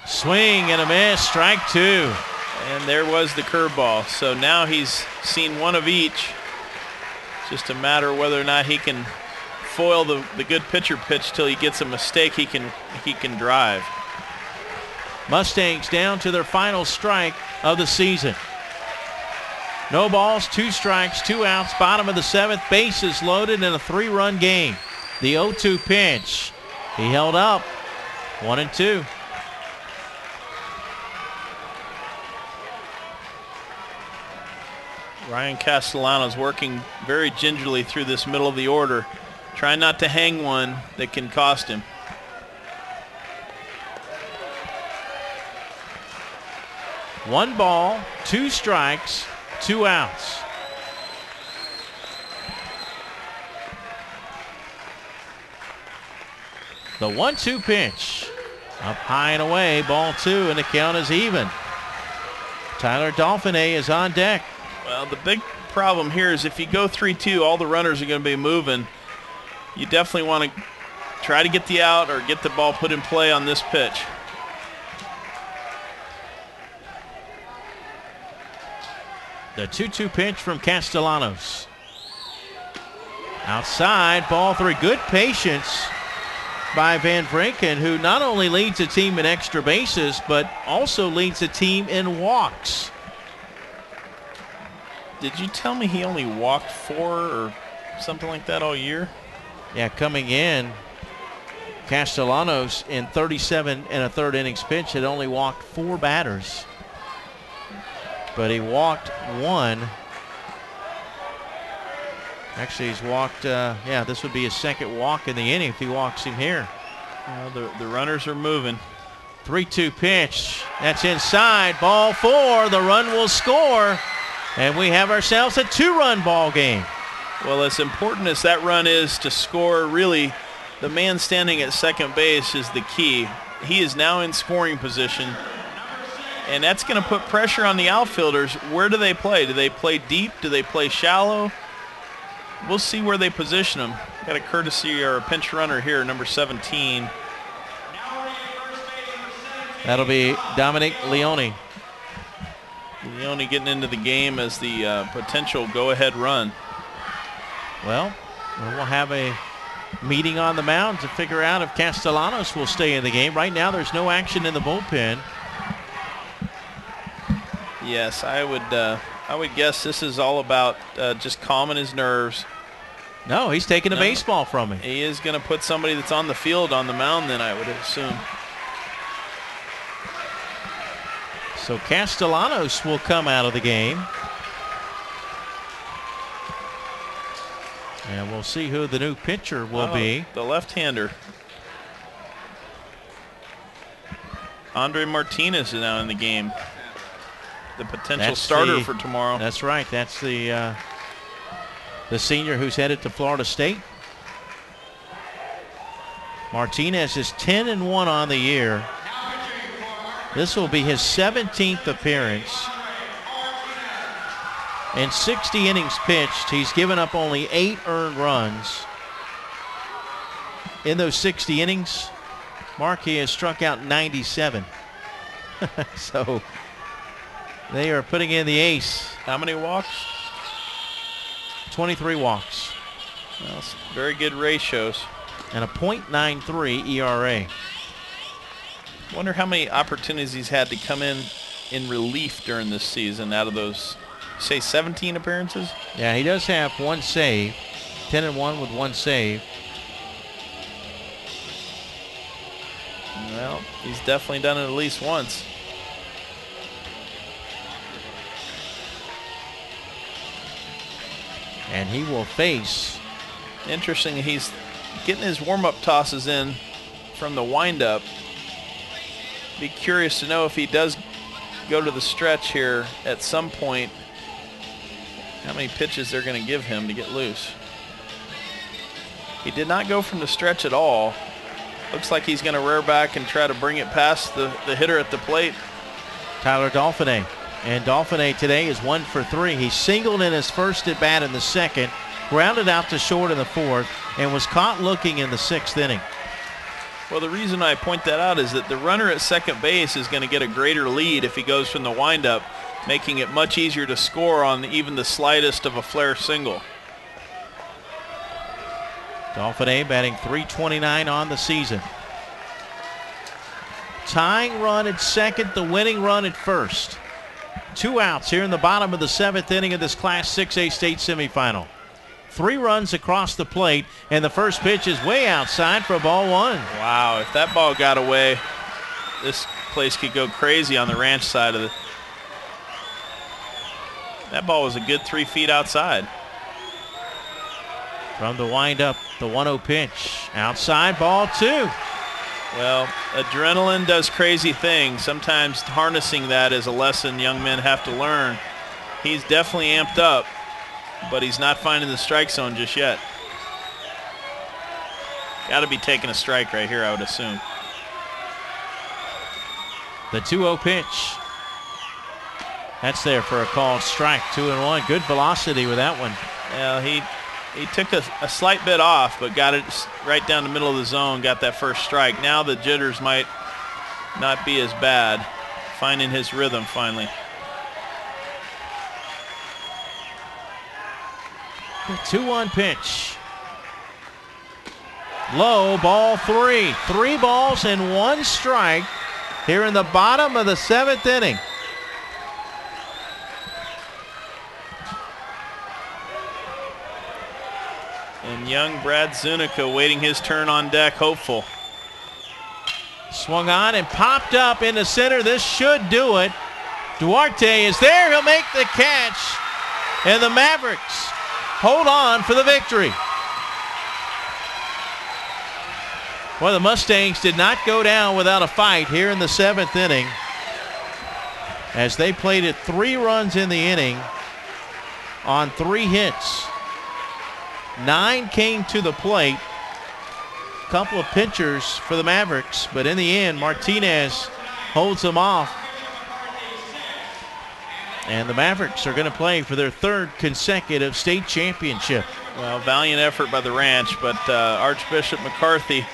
S2: Swing and a miss, strike 2.
S3: And there was the curveball. So now he's seen one of each. It's just a matter of whether or not he can foil the good pitcher pitch till he gets a mistake he can drive.
S2: Mustangs down to their final strike of the season. No balls, 2 strikes, 2 outs, bottom of the 7th, bases loaded in a 3-run game. The 0-2 pitch. He held up. 1-2.
S3: Ryan Castellanos working very gingerly through this middle of the order. Trying not to hang one that can cost him.
S2: One ball, 2 strikes, 2 outs. The 1-2 pitch. Up high and away, ball 2, and the count is even. Tyler Dauphiné is on deck.
S3: Well, the big problem here is if you go 3-2, all the runners are going to be moving. You definitely want to try to get the out or get the ball put in play on this pitch.
S2: The 2-2 pitch from Castellanos. Outside, ball 3. Good patience by Van Vranken, who not only leads the team in extra bases, but also leads the team in walks.
S3: Did you tell me he only walked 4 or something like that all year?
S2: Yeah, coming in, Castellanos in 37 1/3 innings pitch had only walked 4 batters. But he walked 1. Actually, he's walked, this would be his 2nd walk in the inning if he walks him here.
S3: Well, the runners are moving.
S2: 3-2 pitch. That's inside. Ball 4. The run will score. And we have ourselves a 2-run ball game.
S3: Well, as important as that run is to score, really, the man standing at second base is the key. He is now in scoring position, and that's going to put pressure on the outfielders. Where do they play? Do they play deep? Do they play shallow? We'll see where they position them. Got a courtesy or a pinch runner here, number 17.
S2: That'll be Dominic Leone.
S3: Leone getting into the game as the potential go-ahead run.
S2: Well, we'll have a meeting on the mound to figure out if Castellanos will stay in the game. Right now, there's no action in the bullpen.
S3: Yes, I would guess this is all about just calming his nerves.
S2: No, he's taking a baseball from him.
S3: He is going to put somebody that's on the field on the mound then, I would assume.
S2: So Castellanos will come out of the game. And we'll see who the new pitcher will be.
S3: The left-hander. Andre Martinez is now in the game. The potential starter for tomorrow.
S2: That's right. That's the senior who's headed to Florida State. Martinez is 10-1 on the year. This will be his 17th appearance. In 60 innings pitched, he's given up only 8 earned runs. In those 60 innings, Mark, he has struck out 97. So they are putting in the ace.
S3: How many walks?
S2: 23 walks.
S3: Well, very good ratios.
S2: And a .93 ERA.
S3: Wonder how many opportunities he's had to come in relief during this season out of those, say, 17 appearances?
S2: Yeah, he does have 1 save. 10-1 with 1 save.
S3: Well, he's definitely done it at least once.
S2: And he will face.
S3: Interesting, he's getting his warm-up tosses in from the windup. Be curious to know if he does go to the stretch here at some point, how many pitches they're going to give him to get loose. He did not go from the stretch at all. Looks like he's going to rear back and try to bring it past the hitter at the plate.
S2: Tyler Dauphiné. And Dauphiné today is 1 for 3. He singled in his first at bat in the second, grounded out to short in the fourth, and was caught looking in the 6th inning.
S3: Well, the reason I point that out is that the runner at second base is going to get a greater lead if he goes from the windup, making it much easier to score on even the slightest of a flare single.
S2: Dauphiné batting .329 on the season. Tying run at second, the winning run at first. 2 outs here in the bottom of the 7th inning of this Class 6A state semifinal. 3 runs across the plate, and the first pitch is way outside for ball 1.
S3: Wow, if that ball got away, this place could go crazy on the ranch side of it. That ball was a good 3 feet outside.
S2: From the windup, the 1-0 pitch. Outside, ball 2.
S3: Well, adrenaline does crazy things. Sometimes harnessing that is a lesson young men have to learn. He's definitely amped up, but he's not finding the strike zone just yet. Got to be taking a strike right here, I would assume.
S2: The 2-0 pitch. That's there for a called strike. 2-1. Good velocity with that one.
S3: Well, he took a slight bit off, but got it right down the middle of the zone, got that first strike. Now the jitters might not be as bad, finding his rhythm finally.
S2: The 2-1 pitch. Low, ball 3. 3 balls and 1 strike here in the bottom of the 7th inning.
S3: And young Brad Zunica waiting his turn on deck, hopeful.
S2: Swung on and popped up into center. This should do it. Duarte is there. He'll make the catch. And the Mavericks hold on for the victory. Well, the Mustangs did not go down without a fight here in the 7th inning, as they played it 3 runs in the inning on 3 hits. 9 came to the plate. couple of pinchers for the Mavericks, but in the end, Martinez holds them off. And the Mavericks are going to play for their third consecutive state championship.
S3: Well, valiant effort by the Ranch, but Archbishop McCarthy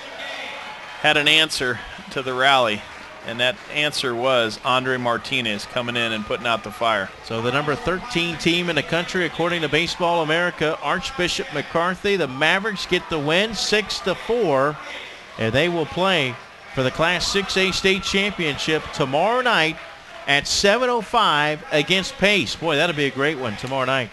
S3: had an answer to the rally, and that answer was Andre Martinez coming in and putting out the fire.
S2: So the number 13 team in the country, according to Baseball America, Archbishop McCarthy. The Mavericks get the win 6-4, and they will play for the Class 6A state championship tomorrow night at 7:05 against Pace. Boy, that'll be a great one tomorrow night.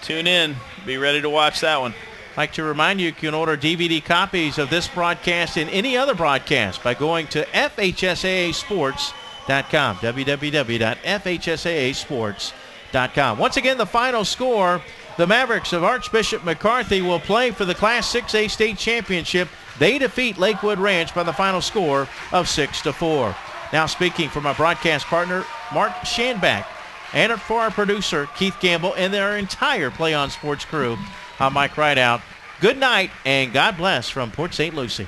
S3: Tune in. Be ready to watch that one.
S2: I'd like to remind you can order DVD copies of this broadcast and any other broadcast by going to FHSAAsports.com, www.FHSAAsports.com. Once again, the final score, the Mavericks of Archbishop McCarthy will play for the Class 6A state championship. They defeat Lakewood Ranch by the final score of 6-4. Now speaking for my broadcast partner, Mark Schanbach, and for our producer, Keith Campbell, and their entire Play On Sports crew, I'm Mike Rideout. Good night, and God bless from Port St. Lucie.